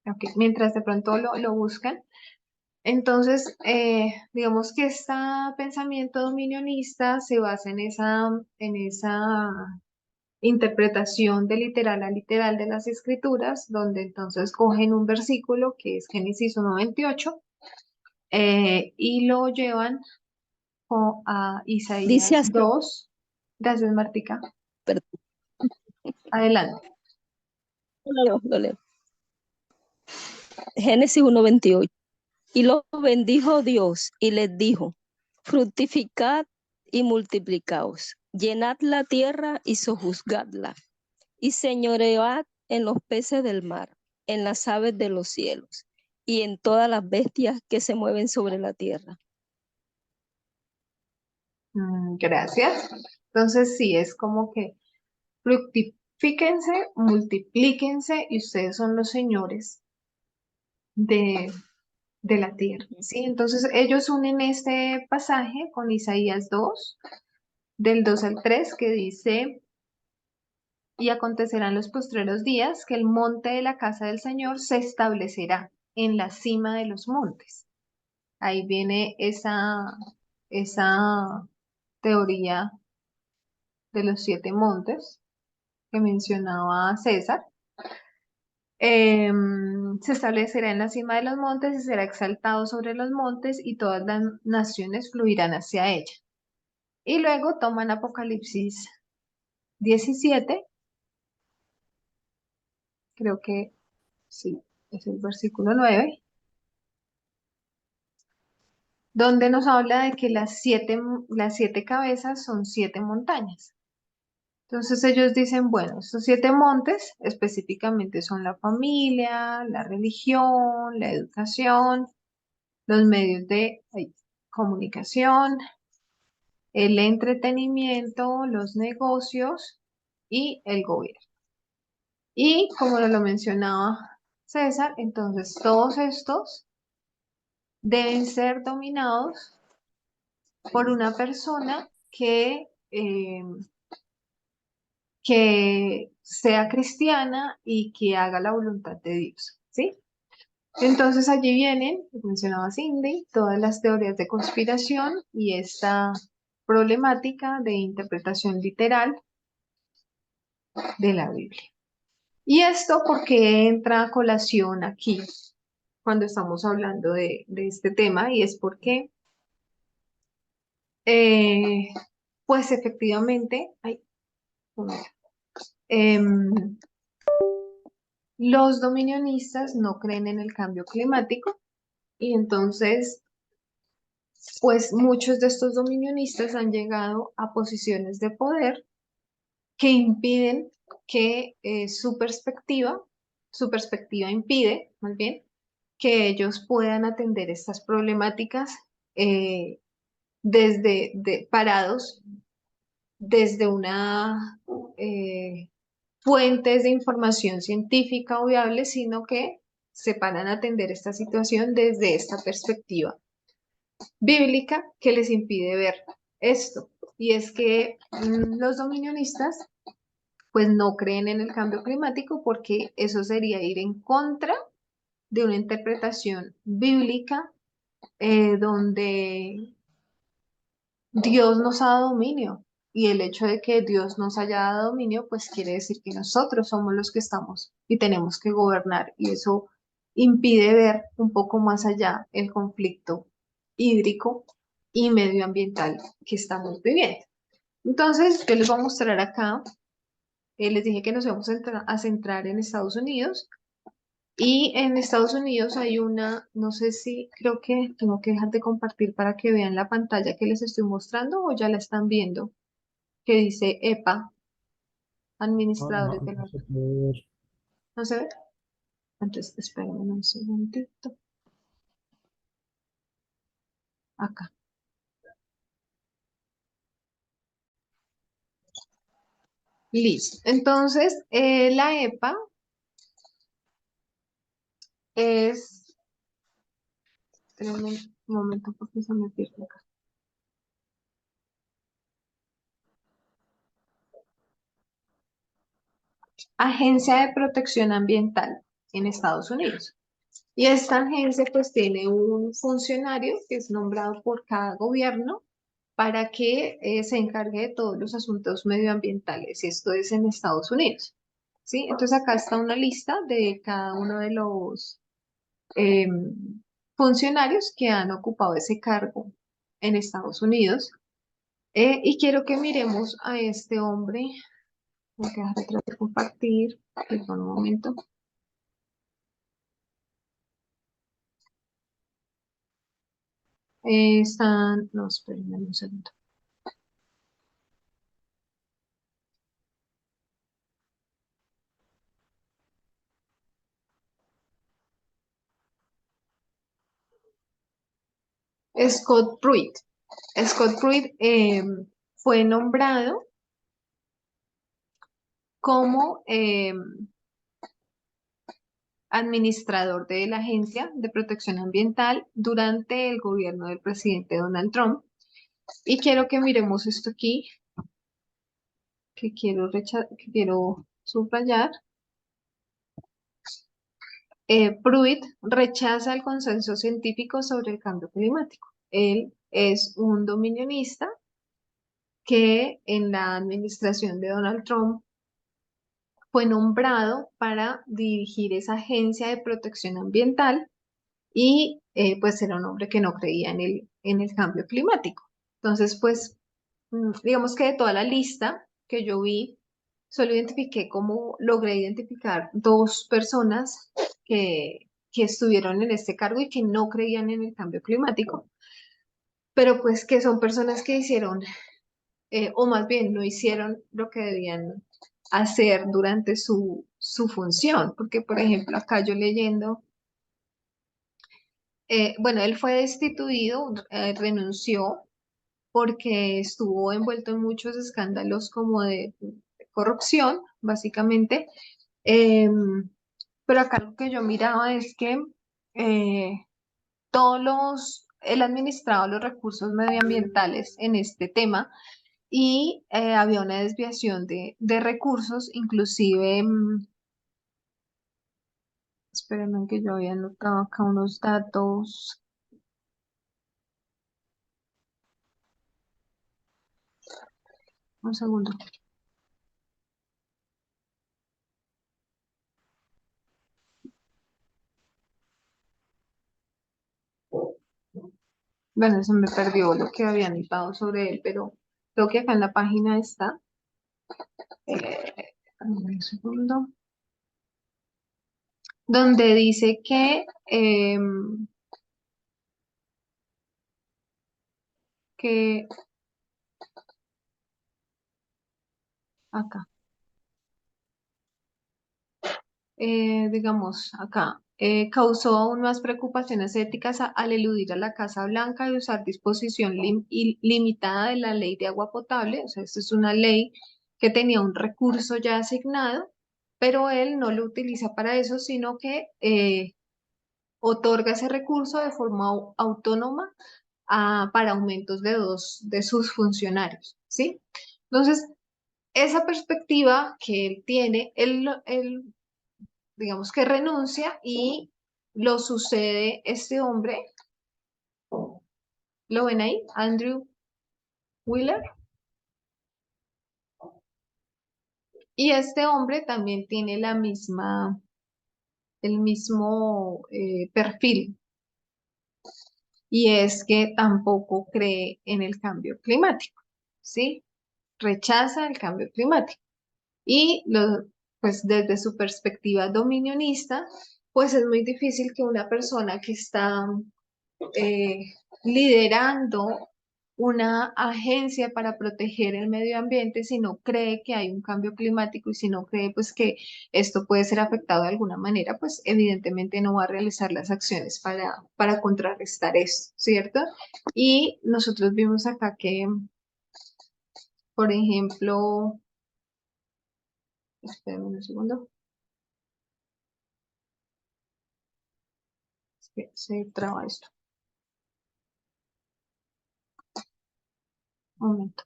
Ok, mientras de pronto lo buscan. Entonces, digamos que este pensamiento dominionista se basa en esa interpretación de literal a literal de las escrituras, donde entonces cogen un versículo que es Génesis 1:28, y lo llevan a Dice Isaías así, 2. Gracias, Martica. perdón, Adelante. lo leo. Génesis 1:28. Y lo bendijo Dios y les dijo, fructificad y multiplicaos, llenad la tierra y sojuzgadla, y señoread en los peces del mar, en las aves de los cielos, y en todas las bestias que se mueven sobre la tierra. Gracias. Entonces, sí, es como que fructifíquense, multiplíquense y ustedes son los señores de, de la tierra, ¿sí? Entonces, ellos unen este pasaje con Isaías 2, del 2 al 3, que dice: y acontecerá en los postreros días que el monte de la casa del Señor se establecerá en la cima de los montes. Ahí viene esa teoría de los 7 montes que mencionaba César. Se establecerá en la cima de los montes y será exaltado sobre los montes, y todas las naciones fluirán hacia ella. Y luego toman Apocalipsis 17, creo que sí, es el versículo 9, donde nos habla de que las siete cabezas son 7 montañas. Entonces ellos dicen, bueno, estos 7 montes específicamente son la familia, la religión, la educación, los medios de comunicación, el entretenimiento, los negocios y el gobierno. Y como nos lo mencionaba César, entonces todos estos deben ser dominados por una persona que sea cristiana y que haga la voluntad de Dios, ¿sí? Entonces allí vienen, como mencionaba Cindy, todas las teorías de conspiración y esta problemática de interpretación literal de la Biblia. ¿Y esto porque entra a colación aquí cuando estamos hablando de este tema? Y es porque, eh, pues efectivamente, un momento. Los dominionistas no creen en el cambio climático, y entonces, pues muchos de estos dominionistas han llegado a posiciones de poder que impiden que su perspectiva impide, más bien, que ellos puedan atender estas problemáticas, eh, parados desde una fuentes de información científica o viable, sino que se paran a atender esta situación desde esta perspectiva bíblica que les impide ver esto. Y es que los dominionistas pues no creen en el cambio climático, porque eso sería ir en contra de una interpretación bíblica, donde Dios nos ha dado dominio. Y el hecho de que Dios nos haya dado dominio, pues quiere decir que nosotros somos los que estamos y tenemos que gobernar. Y eso impide ver un poco más allá el conflicto hídrico y medioambiental que estamos viviendo. Entonces, yo les voy a mostrar acá, les dije que nos vamos a centrar en Estados Unidos, y en Estados Unidos hay una, no sé si, creo que tengo que dejar de compartir para que vean la pantalla que les estoy mostrando o ya la están viendo, que dice EPA, No, no, administradores de no la... se puede ver. ¿No se ve? Entonces, espérenme un segundito. Acá. Listo. Entonces, la EPA es... Espérenme un momento porque se me pierde acá. Agencia de Protección Ambiental en Estados Unidos. Y esta agencia pues tiene un funcionario que es nombrado por cada gobierno para que se encargue de todos los asuntos medioambientales, y esto es en Estados Unidos. ¿Sí? Entonces acá está una lista de cada uno de los funcionarios que han ocupado ese cargo en Estados Unidos. Y quiero que miremos a este hombre. Voy a dejar de compartir. Perdón, un momento. No, espérenme un segundo. Scott Pruitt. Scott Pruitt fue nombrado como administrador de la Agencia de Protección Ambiental durante el gobierno del presidente Donald Trump. Y quiero que miremos esto aquí, que quiero subrayar. Pruitt rechaza el consenso científico sobre el cambio climático. Él es un dominionista que en la administración de Donald Trump fue nombrado para dirigir esa agencia de protección ambiental, y pues era un hombre que no creía en el cambio climático. Entonces, pues, digamos que de toda la lista que yo vi, solo identifiqué como logré identificar dos personas que estuvieron en este cargo y que no creían en el cambio climático, pero pues que son personas que hicieron, o más bien no hicieron lo que debían hacer durante su función, porque por ejemplo acá yo leyendo, bueno, él fue destituido, renunció porque estuvo envuelto en muchos escándalos como de corrupción, básicamente. Pero acá lo que yo miraba es que eh, él administraba los recursos medioambientales en este tema, y había una desviación de recursos, inclusive, espérenme que yo había anotado acá unos datos, un segundo. Bueno, se me perdió lo que había anotado sobre él, pero creo que acá en la página está. Un segundo. Donde dice que acá, digamos, acá, causó aún más preocupaciones éticas al eludir a la Casa Blanca y usar disposición limitada de la ley de agua potable. O sea, esta es una ley que tenía un recurso ya asignado, pero él no lo utiliza para eso, sino que otorga ese recurso de forma autónoma para aumentos de dos de sus funcionarios, ¿sí? Entonces, esa perspectiva que él tiene, él digamos que renuncia y lo sucede este hombre, ¿lo ven ahí? Andrew Wheeler. Y este hombre también tiene la misma el mismo perfil, y es que tampoco cree en el cambio climático, ¿sí? Rechaza el cambio climático. Y pues desde su perspectiva dominionista, pues es muy difícil que una persona que está eh, liderando una agencia para proteger el medio ambiente, si no cree que hay un cambio climático y si no cree pues que esto puede ser afectado de alguna manera, pues evidentemente no va a realizar las acciones para contrarrestar esto, ¿cierto? Y nosotros vimos acá que, por ejemplo, espérame un segundo, es que se traba esto, un momento.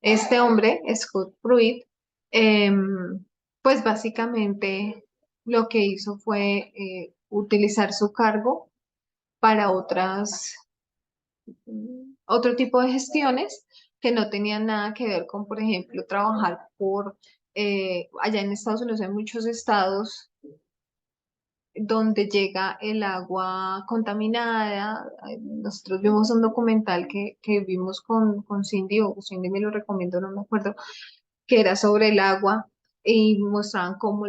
Este hombre, Scott Pruitt, pues básicamente lo que hizo fue utilizar su cargo para otro tipo de gestiones que no tenían nada que ver con, por ejemplo, trabajar allá en Estados Unidos hay muchos estados donde llega el agua contaminada. Nosotros vimos un documental que vimos con Cindy, o Cindy me lo recomiendo, no me acuerdo, que era sobre el agua y mostraban cómo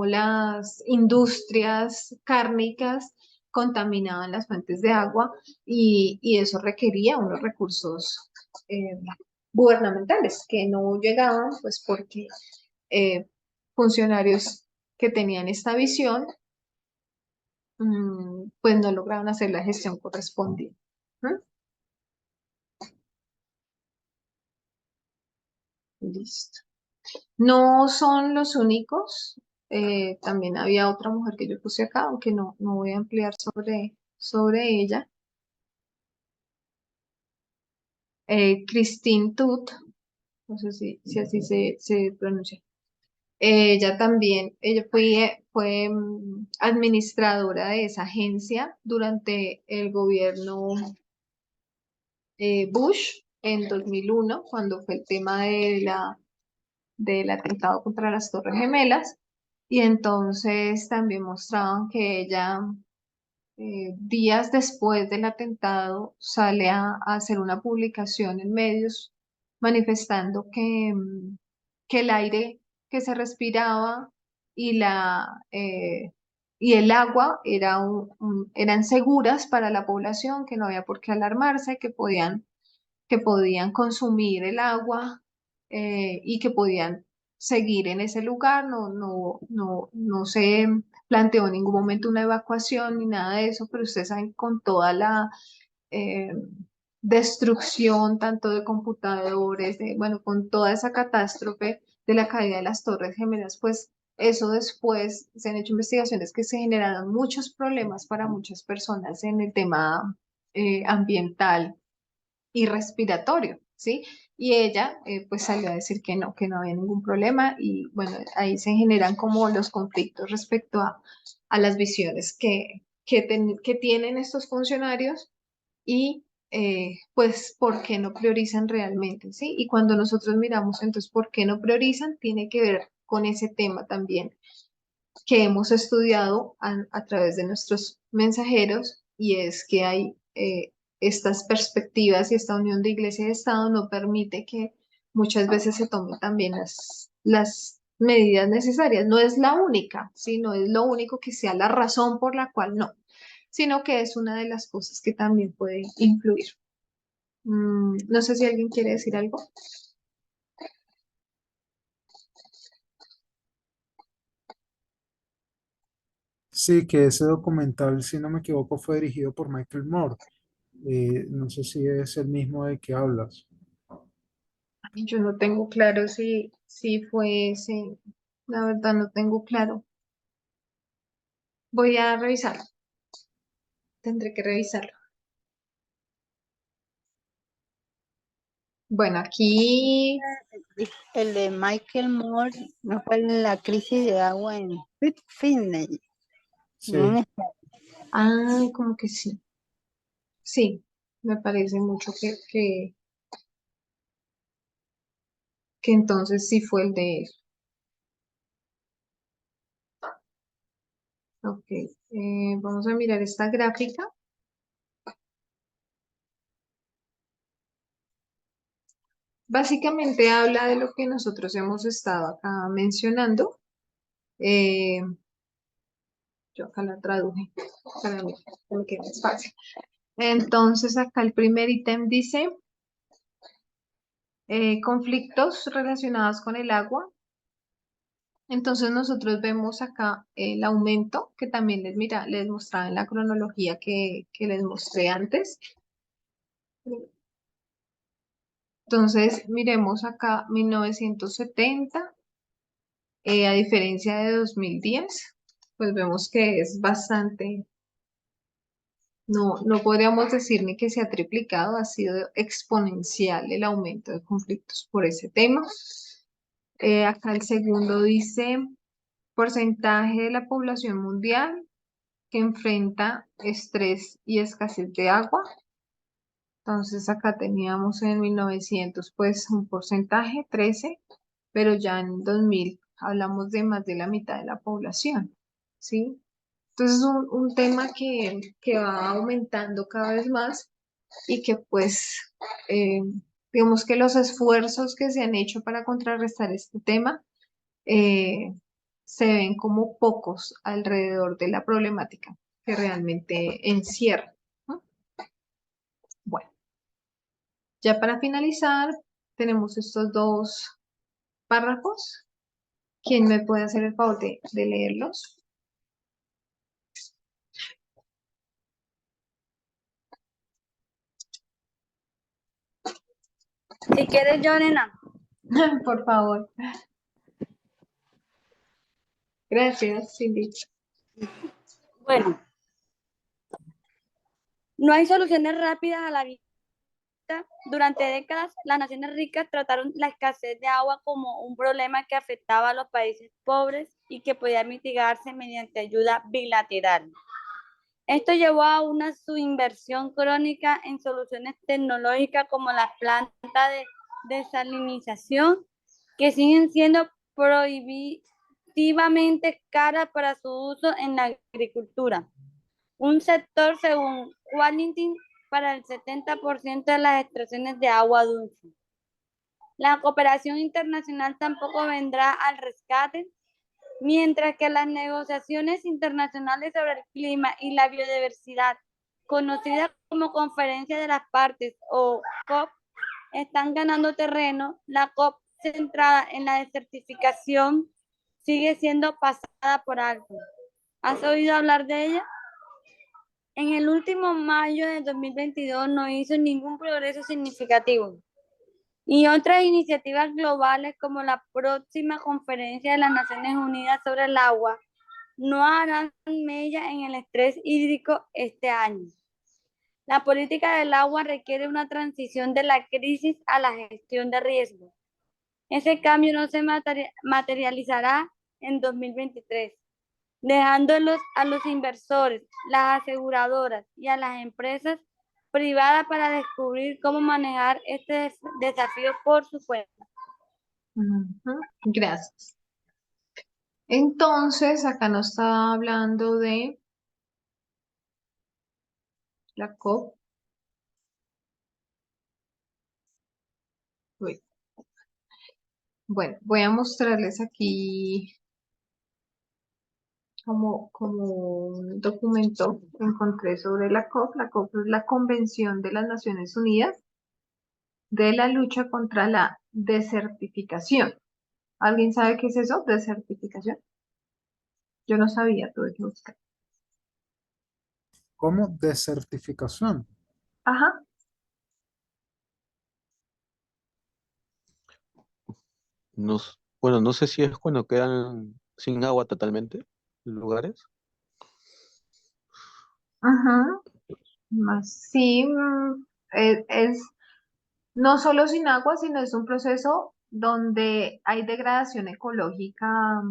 las industrias cárnicas contaminaban las fuentes de agua y eso requería unos recursos gubernamentales que no llegaban, pues porque eh, funcionarios que tenían esta visión, pues no lograron hacer la gestión correspondiente. ¿Mm? Listo. No son los únicos. También había otra mujer que yo puse acá, aunque no voy a ampliar sobre ella. Christine Tut, no sé si así se pronuncia. Ella también, ella fue administradora de esa agencia durante el gobierno Bush en 2001, cuando fue el tema del atentado contra las Torres Gemelas. Y entonces también mostraban que ella, días después del atentado, sale a hacer una publicación en medios manifestando que el aire que se respiraba y, y el agua eran seguras para la población, que no había por qué alarmarse, que podían consumir el agua y que podían seguir en ese lugar. No se planteó en ningún momento una evacuación ni nada de eso, pero ustedes saben, con toda la eh, destrucción tanto de computadores, bueno, con toda esa catástrofe de la caída de las Torres Gemelas, pues eso después se han hecho investigaciones que se generaron muchos problemas para muchas personas en el tema ambiental y respiratorio, ¿sí? Y ella pues salió a decir que no había ningún problema y bueno, ahí se generan como los conflictos respecto a las visiones que tienen estos funcionarios y pues por qué no priorizan realmente, ¿sí? Y cuando nosotros miramos entonces por qué no priorizan, tiene que ver con ese tema también que hemos estudiado a través de nuestros mensajeros, y es que hay estas perspectivas y esta unión de iglesia y Estado no permite que muchas veces se tomen también las medidas necesarias. No es la única, ¿sí? No es lo único que sea la razón por la cual no, sino que es una de las cosas que también puede influir. No sé si alguien quiere decir algo. Sí, que ese documental, si no me equivoco, fue dirigido por Michael Moore. No sé si es el mismo de que hablas. Yo no tengo claro si fue ese, la verdad no tengo claro. Voy a revisarlo, tendré que revisarlo. Bueno, aquí, El de Michael Moore no fue la crisis de agua en Finney. Sí. como que sí, sí, me parece mucho que entonces sí fue el de él. Ok, vamos a mirar esta gráfica. Básicamente habla de lo que nosotros hemos estado acá mencionando. Eh, yo acá la traduje para mí, para que más fácil. Entonces acá el primer ítem dice conflictos relacionados con el agua. Entonces nosotros vemos acá el aumento que también les mostraba en la cronología que les mostré antes. Entonces miremos acá 1970, a diferencia de 2010, pues vemos que es bastante, no podríamos decir ni que se ha triplicado, ha sido exponencial el aumento de conflictos por ese tema. Acá el segundo dice porcentaje de la población mundial que enfrenta estrés y escasez de agua. Entonces acá teníamos en 1900 pues un porcentaje, 13, pero ya en 2000 hablamos de más de la mitad de la población, ¿sí? Entonces es un tema que va aumentando cada vez más y que pues eh, digamos que los esfuerzos que se han hecho para contrarrestar este tema eh, se ven como pocos alrededor de la problemática que realmente encierra, ¿no? Bueno, ya para finalizar, tenemos estos dos párrafos. ¿Quién me puede hacer el favor de leerlos? Si quieres, yo, nena. Por favor. Gracias, Cindy. Bueno, no hay soluciones rápidas a la vida. Durante décadas, las naciones ricas trataron la escasez de agua como un problema que afectaba a los países pobres y que podía mitigarse mediante ayuda bilateral. Esto llevó a una subinversión crónica en soluciones tecnológicas como las plantas de desalinización, que siguen siendo prohibitivamente caras para su uso en la agricultura. Un sector, según Quality, para el 70% de las extracciones de agua dulce. La cooperación internacional tampoco vendrá al rescate, mientras que las negociaciones internacionales sobre el clima y la biodiversidad, conocidas como Conferencia de las Partes o COP, están ganando terreno. La COP, centrada en la desertificación, sigue siendo pasada por alto. ¿Has oído hablar de ella? En el último mayo de 2022 no hizo ningún progreso significativo. Y otras iniciativas globales como la próxima conferencia de las Naciones Unidas sobre el agua no harán mella en el estrés hídrico este año. La política del agua requiere una transición de la crisis a la gestión de riesgos. Ese cambio no se materializará en 2023, dejándolos a los inversores, las aseguradoras y a las empresas privadas para descubrir cómo manejar este desafío por su cuenta. Gracias. Entonces, acá nos está hablando de la COP. Uy. Bueno, voy a mostrarles aquí como un documento que encontré sobre la COP. La COP es la Convención de las Naciones Unidas de la lucha contra la desertificación. ¿Alguien sabe qué es eso? Desertificación. Yo no sabía, tuve que buscar. ¿Cómo? Desertificación. Ajá. No, bueno, no sé si es cuando quedan sin agua totalmente lugares. Ajá. Sí, es no solo sin agua, sino es un proceso donde hay degradación ecológica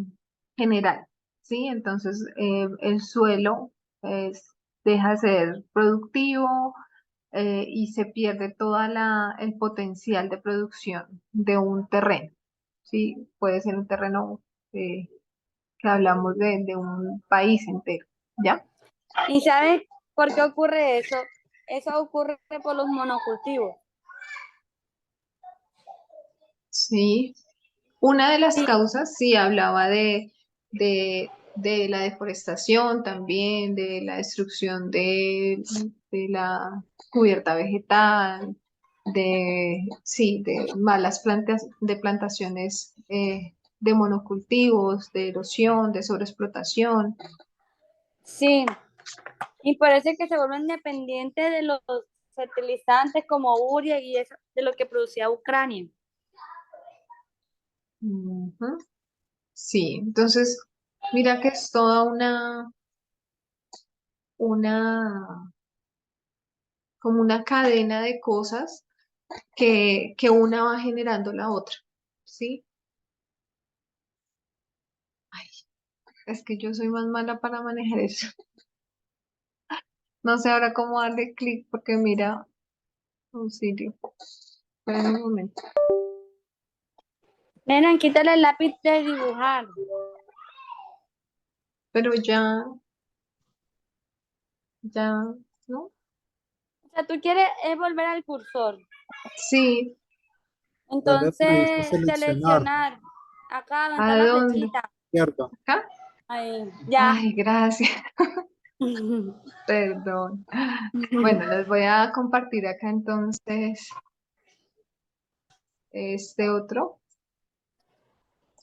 general, ¿sí? Entonces, el suelo deja de ser productivo y se pierde todo el potencial de producción de un terreno, ¿sí? Puede ser un terreno que hablamos de un país entero, ¿ya? ¿Y sabes por qué ocurre eso? Eso ocurre por los monocultivos. Sí. Una de las Sí, causas, sí, hablaba de la deforestación también, de la destrucción de la cubierta vegetal, sí, de malas de plantaciones de monocultivos, de erosión, de sobreexplotación. sí. Y parece que se vuelven dependientes de los fertilizantes como urea y eso, de lo que producía Ucrania. Ujú. Sí, entonces, mira que es toda una, como una cadena de cosas que una va generando la otra, ¿sí? Ay, es que yo soy más mala para manejar eso. No sé ahora cómo darle clic porque mira, auxilio. Espera un momento. Nena, quítale el lápiz de dibujar. Pero ya, ¿no? O sea, tú quieres es volver al cursor. Sí, Dale, dice Entonces, seleccionar, seleccionar. Acá donde está ¿a la dónde? flechita. ¿cierto? ¿Acá? Ahí, ya. Ay, gracias, perdón. Bueno, les voy a compartir acá entonces este otro,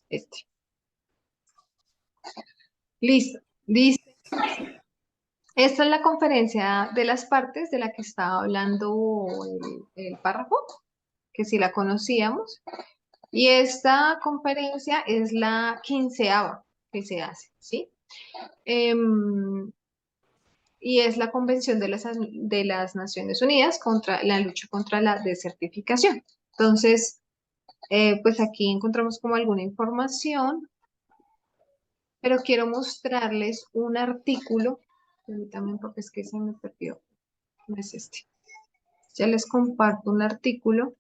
este. Listo. Dice, esta es la conferencia de las partes de la que estaba hablando el párrafo, que si la conocíamos. Y esta conferencia es la 15ª que se hace, ¿sí? Y es la Convención de las Naciones Unidas contra la lucha contra la desertificación. Entonces, pues aquí encontramos como alguna información, pero quiero mostrarles un artículo, también porque es que se me perdió, no es este. Ya les comparto un artículo.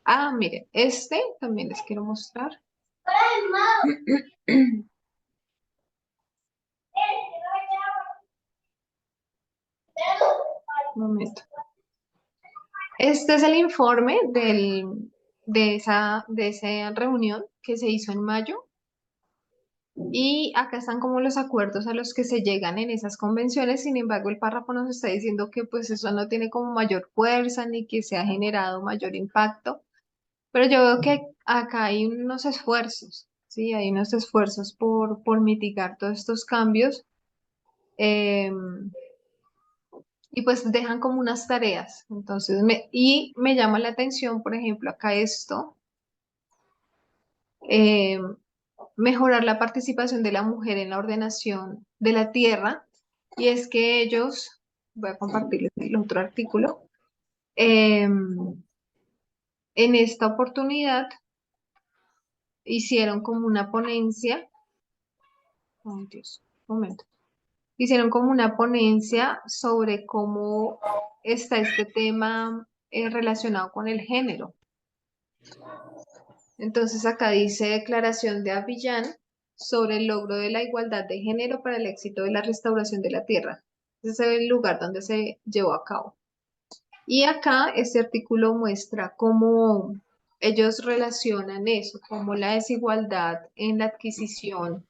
Ah, miren, este también les quiero mostrar. Un momento. Este es el informe de esa reunión que se hizo en mayo. Y acá están como los acuerdos a los que se llegan en esas convenciones. Sin embargo, el párrafo nos está diciendo que pues eso no tiene como mayor fuerza ni que se ha generado mayor impacto. Pero yo veo que acá hay unos esfuerzos, ¿sí? Hay unos esfuerzos por mitigar todos estos cambios. Y pues dejan como unas tareas. Entonces, me llama la atención, por ejemplo, acá esto, eh, mejorar la participación de la mujer en la ordenación de la tierra. Y es que ellos, voy a compartirles el otro artículo, eh, en esta oportunidad hicieron como una ponencia, ay Dios, un momento, hicieron como una ponencia sobre cómo está este tema relacionado con el género. Entonces acá dice Declaración de Abiyán sobre el logro de la igualdad de género para el éxito de la restauración de la tierra. Ese es el lugar donde se llevó a cabo. Y acá este artículo muestra cómo ellos relacionan eso, como la desigualdad en la adquisición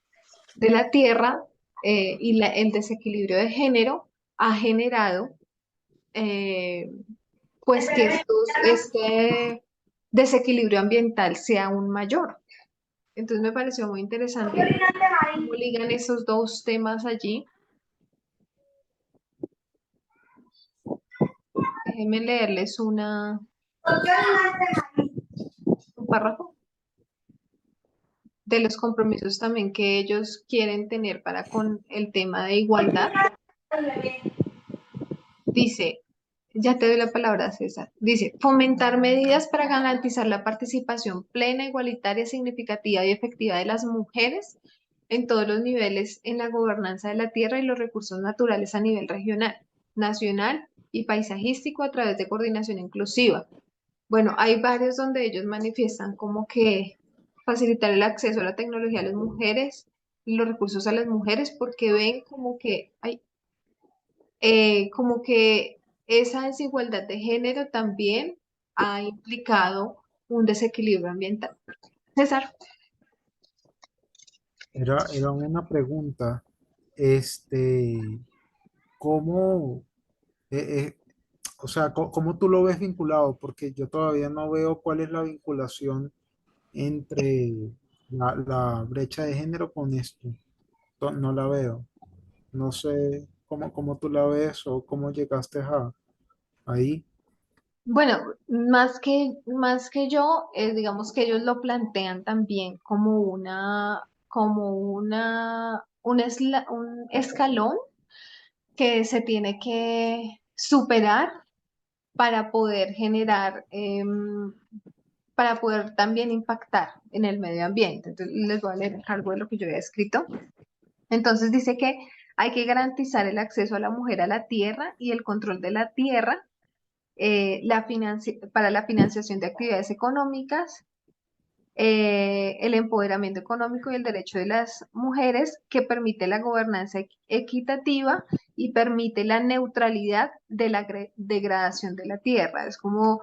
de la tierra y el desequilibrio de género ha generado eh, pues que este desequilibrio ambiental sea aún mayor. Entonces me pareció muy interesante cómo ligan esos dos temas allí. Déjenme leerles un párrafo de los compromisos también que ellos quieren tener para con el tema de igualdad. Dice, ya te doy la palabra, César. Dice, fomentar medidas para garantizar la participación plena, igualitaria, significativa y efectiva de las mujeres en todos los niveles en la gobernanza de la tierra y los recursos naturales a nivel regional, nacional y paisajístico a través de coordinación inclusiva. Bueno, hay varios donde ellos manifiestan como que facilitar el acceso a la tecnología a las mujeres y los recursos a las mujeres porque ven como que esa desigualdad de género también ha implicado un desequilibrio ambiental. César. Era una pregunta, este, ¿cómo, eh, eh, o sea, cómo tú lo ves vinculado? Porque yo todavía no veo cuál es la vinculación entre la brecha de género con esto. No la veo. No sé cómo tú la ves o cómo llegaste ahí. Bueno, más que yo, digamos que ellos lo plantean también un escalón que se tiene que superar para poder para poder también impactar en el medio ambiente. Entonces, les voy a leer algo de lo que yo había escrito. Entonces dice que hay que garantizar el acceso a la mujer a la tierra y el control de la tierra para la financiación de actividades económicas, el empoderamiento económico y el derecho de las mujeres que permite la gobernanza equitativa y permite la neutralidad de la degradación de la tierra. Es como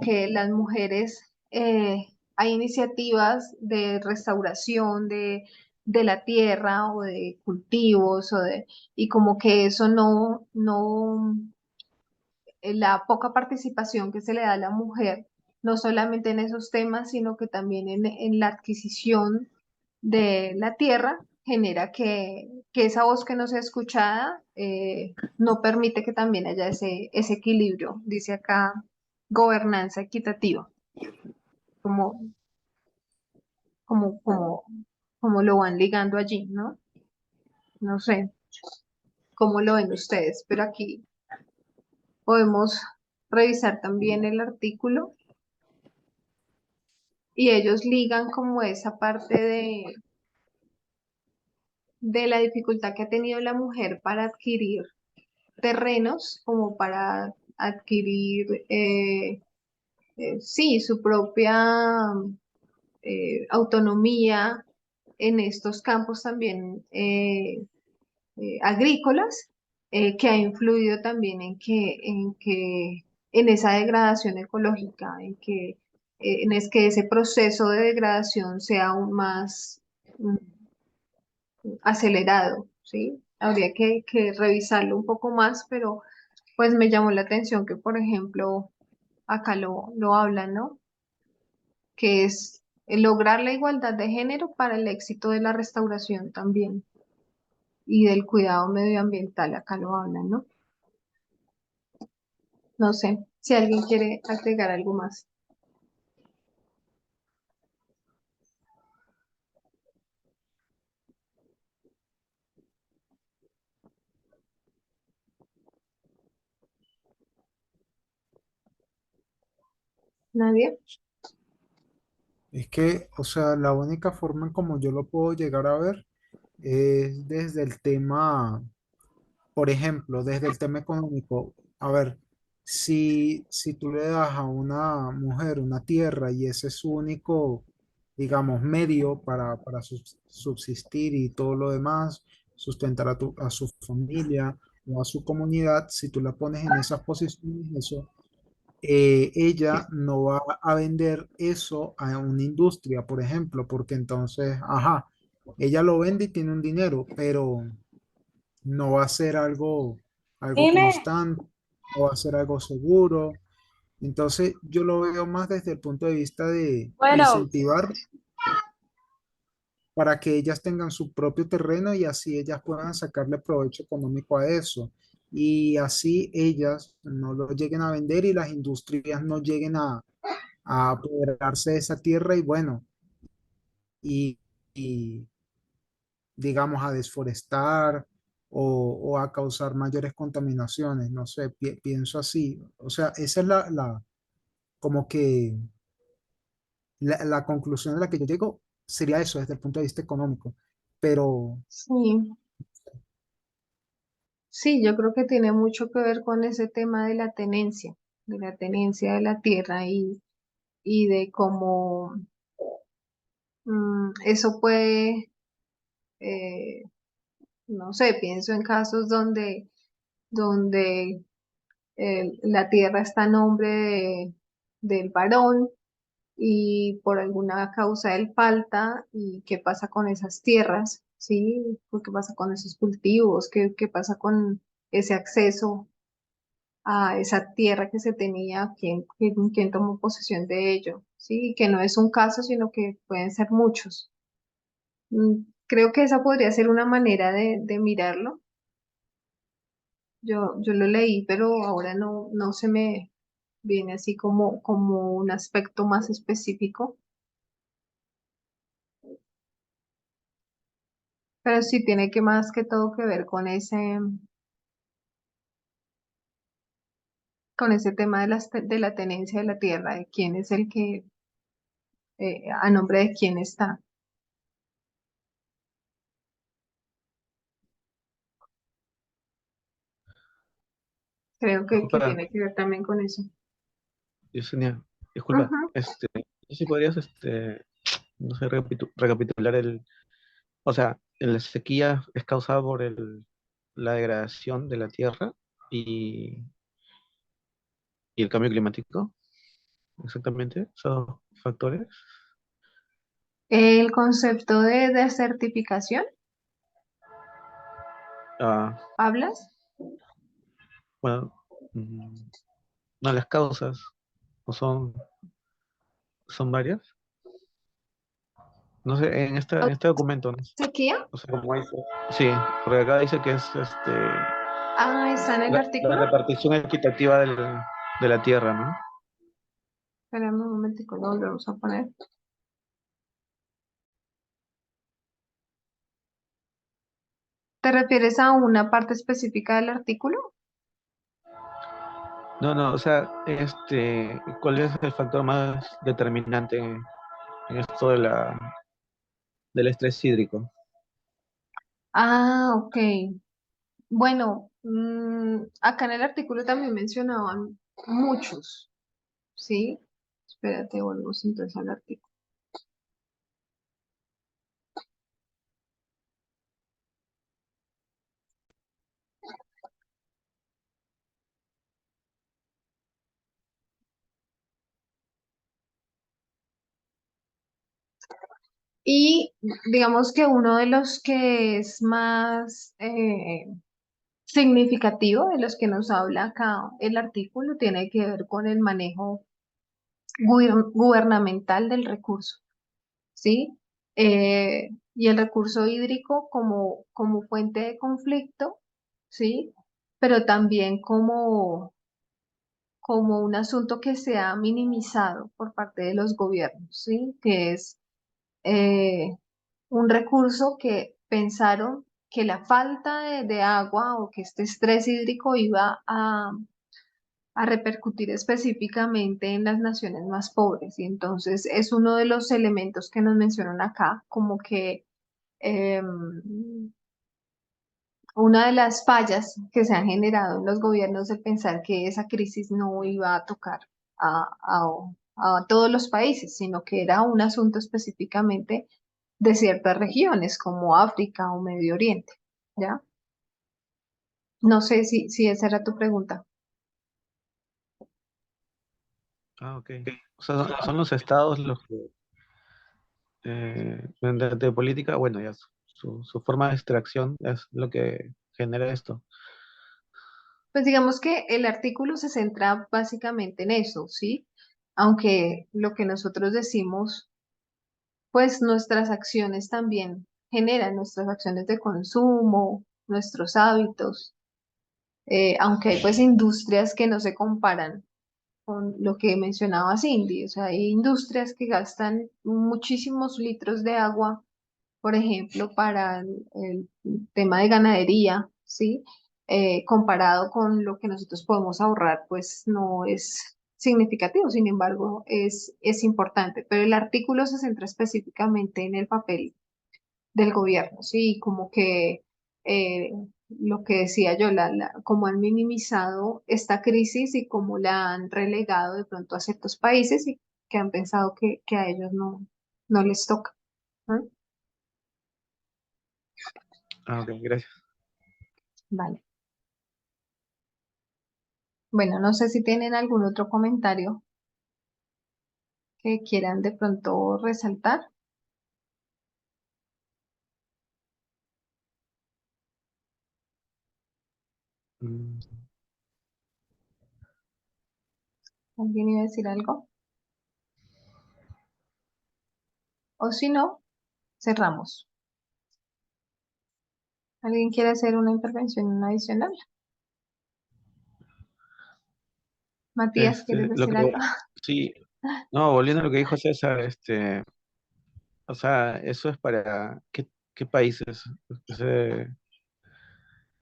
que las mujeres, hay iniciativas de restauración de la tierra o de cultivos y como que eso no la poca participación que se le da a la mujer, no solamente en esos temas, sino que también en la adquisición de la tierra, genera que esa voz que no sea escuchada no permite que también haya ese equilibrio, dice acá, gobernanza equitativa, como, como, como, como lo van ligando allí, ¿no? No sé cómo lo ven ustedes, pero aquí podemos revisar también el artículo y ellos ligan como esa parte de la dificultad que ha tenido la mujer para adquirir terrenos, como para adquirir, sí, su propia autonomía en estos campos también agrícolas, que ha influido también en esa degradación ecológica, en que ese proceso de degradación sea aún más acelerado, ¿sí? Habría que revisarlo un poco más, pero pues me llamó la atención que, por ejemplo, acá lo hablan, ¿no? Que es lograr la igualdad de género para el éxito de la restauración también y del cuidado medioambiental, acá lo hablan, ¿no? No sé si alguien quiere agregar algo más. ¿Nadie? Es que, o sea, la única forma en como yo lo puedo llegar a ver es desde el tema, por ejemplo, desde el tema económico. A ver, si tú le das a una mujer una tierra y ese es su único, digamos, medio para subsistir y todo lo demás, sustentar a su familia o a su comunidad, si tú la pones en esas posiciones, eso ella no va a vender eso a una industria, por ejemplo, porque entonces, ajá, ella lo vende y tiene un dinero, pero no va a ser algo Dime. constante, no va a ser algo seguro. Entonces, yo lo veo más desde el punto de vista de Bueno, incentivar para que ellas tengan su propio terreno y así ellas puedan sacarle provecho económico a eso. Y así ellas no lo lleguen a vender y las industrias no lleguen a apoderarse de esa tierra y bueno, y, y, digamos a desforestar o a causar mayores contaminaciones, no sé, pienso así. O sea, esa es como que la conclusión a la que yo llego sería eso desde el punto de vista económico, pero Sí, sí, yo creo que tiene mucho que ver con ese tema de la tenencia de la tierra y de cómo Eso puede, no sé, pienso en casos donde la tierra está a nombre del varón y por alguna causa él falta, ¿y qué pasa con esas tierras? ¿Sí? ¿Qué pasa con esos cultivos? ¿Qué pasa con ese acceso a esa tierra que se tenía? ¿Quién tomó posesión de ello? ¿Sí? Que no es un caso, sino que pueden ser muchos. Creo que esa podría ser una manera de mirarlo. Yo lo leí, pero ahora no se me viene así como un aspecto más específico, pero sí tiene que más que todo que ver con ese tema de la tenencia de la tierra, de quién es el que, a nombre de quién está. Creo que Disculpa, tiene que ver también con eso. Yesenia, disculpa, Ujú. no sé si podrías, no sé, recapitular o sea, la sequía es causada por la degradación de la tierra y, y el cambio climático, exactamente, esos factores. El concepto de desertificación, Ah, ¿hablas? bueno, no, las causas, o son varias. No sé, en este documento, ¿no? ¿Sequía? O sea, como dice, sí, porque acá dice que es Ah, está en el la artículo. repartición equitativa de la tierra, ¿no? Espérame un momentico, lo volvemos a poner. ¿Te refieres a una parte específica del artículo? No, no, o sea, ¿cuál es el factor más determinante en esto del estrés hídrico? Ah, ok. Bueno, acá en el artículo también mencionaban muchos, ¿sí? Espérate, volvemos entonces al artículo. Y digamos que uno de los que es más significativo, de los que nos habla acá el artículo, tiene que ver con el manejo gubernamental del recurso, ¿sí? Y el recurso hídrico como fuente de conflicto, ¿sí? Pero también como un asunto que se ha minimizado por parte de los gobiernos, ¿sí? Que es eh, un recurso que pensaron que la falta de agua o que este estrés hídrico iba a repercutir específicamente en las naciones más pobres. Y entonces es uno de los elementos que nos mencionan acá, como que una de las fallas que se han generado en los gobiernos de pensar que esa crisis no iba a tocar a, a- a todos los países, sino que era un asunto específicamente de ciertas regiones como África o Medio Oriente, ¿ya? No sé si esa era tu pregunta. Ah, ok. O sea, son los estados los que, mediante política, bueno, ya su forma de extracción es lo que genera esto. Pues digamos que el artículo se centra básicamente en eso, ¿sí? Aunque lo que nosotros decimos, pues nuestras acciones también generan nuestras acciones de consumo, nuestros hábitos, aunque hay pues industrias que no se comparan con lo que mencionaba Cindy, o sea, hay industrias que gastan muchísimos litros de agua, por ejemplo, para el tema de ganadería, ¿sí? Comparado con lo que nosotros podemos ahorrar, pues no es significativo, sin embargo, es importante, pero el artículo se centra específicamente en el papel del gobierno, ¿sí? Como que eh, lo que decía yo, cómo han minimizado esta crisis y cómo la han relegado de pronto a ciertos países y que han pensado que a ellos no les toca. ¿Mm? Ah, ok, gracias. Vale. Bueno, no sé si tienen algún otro comentario que quieran de pronto resaltar. Mm, ¿Alguien iba a decir algo? O si no, cerramos. ¿Alguien quiere hacer una intervención adicional? Matías, ¿quieres Lo decir que, algo? sí, no, volviendo a lo que dijo César, o sea, eso es para, ¿qué países?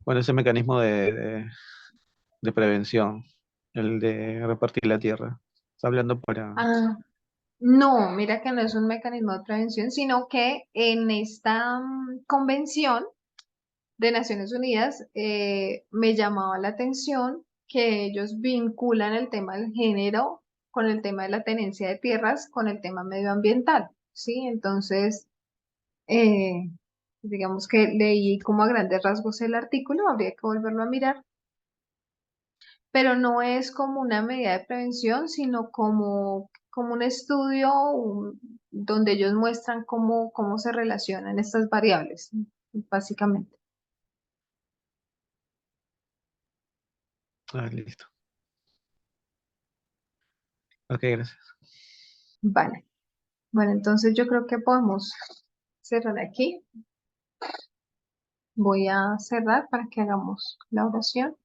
Bueno, ese mecanismo de prevención, el de repartir la tierra. Está hablando para... Ah, no, mira que no es un mecanismo de prevención, sino que en esta convención de Naciones Unidas me llamaba la atención que ellos vinculan el tema del género con el tema de la tenencia de tierras, con el tema medioambiental, ¿sí? Entonces, eh, digamos que leí como a grandes rasgos el artículo, habría que volverlo a mirar, pero no es como una medida de prevención, sino como un estudio donde ellos muestran cómo se relacionan estas variables, básicamente. Ah, listo. Ok, gracias. Vale. Bueno, entonces yo creo que podemos cerrar aquí. Voy a cerrar para que hagamos la oración.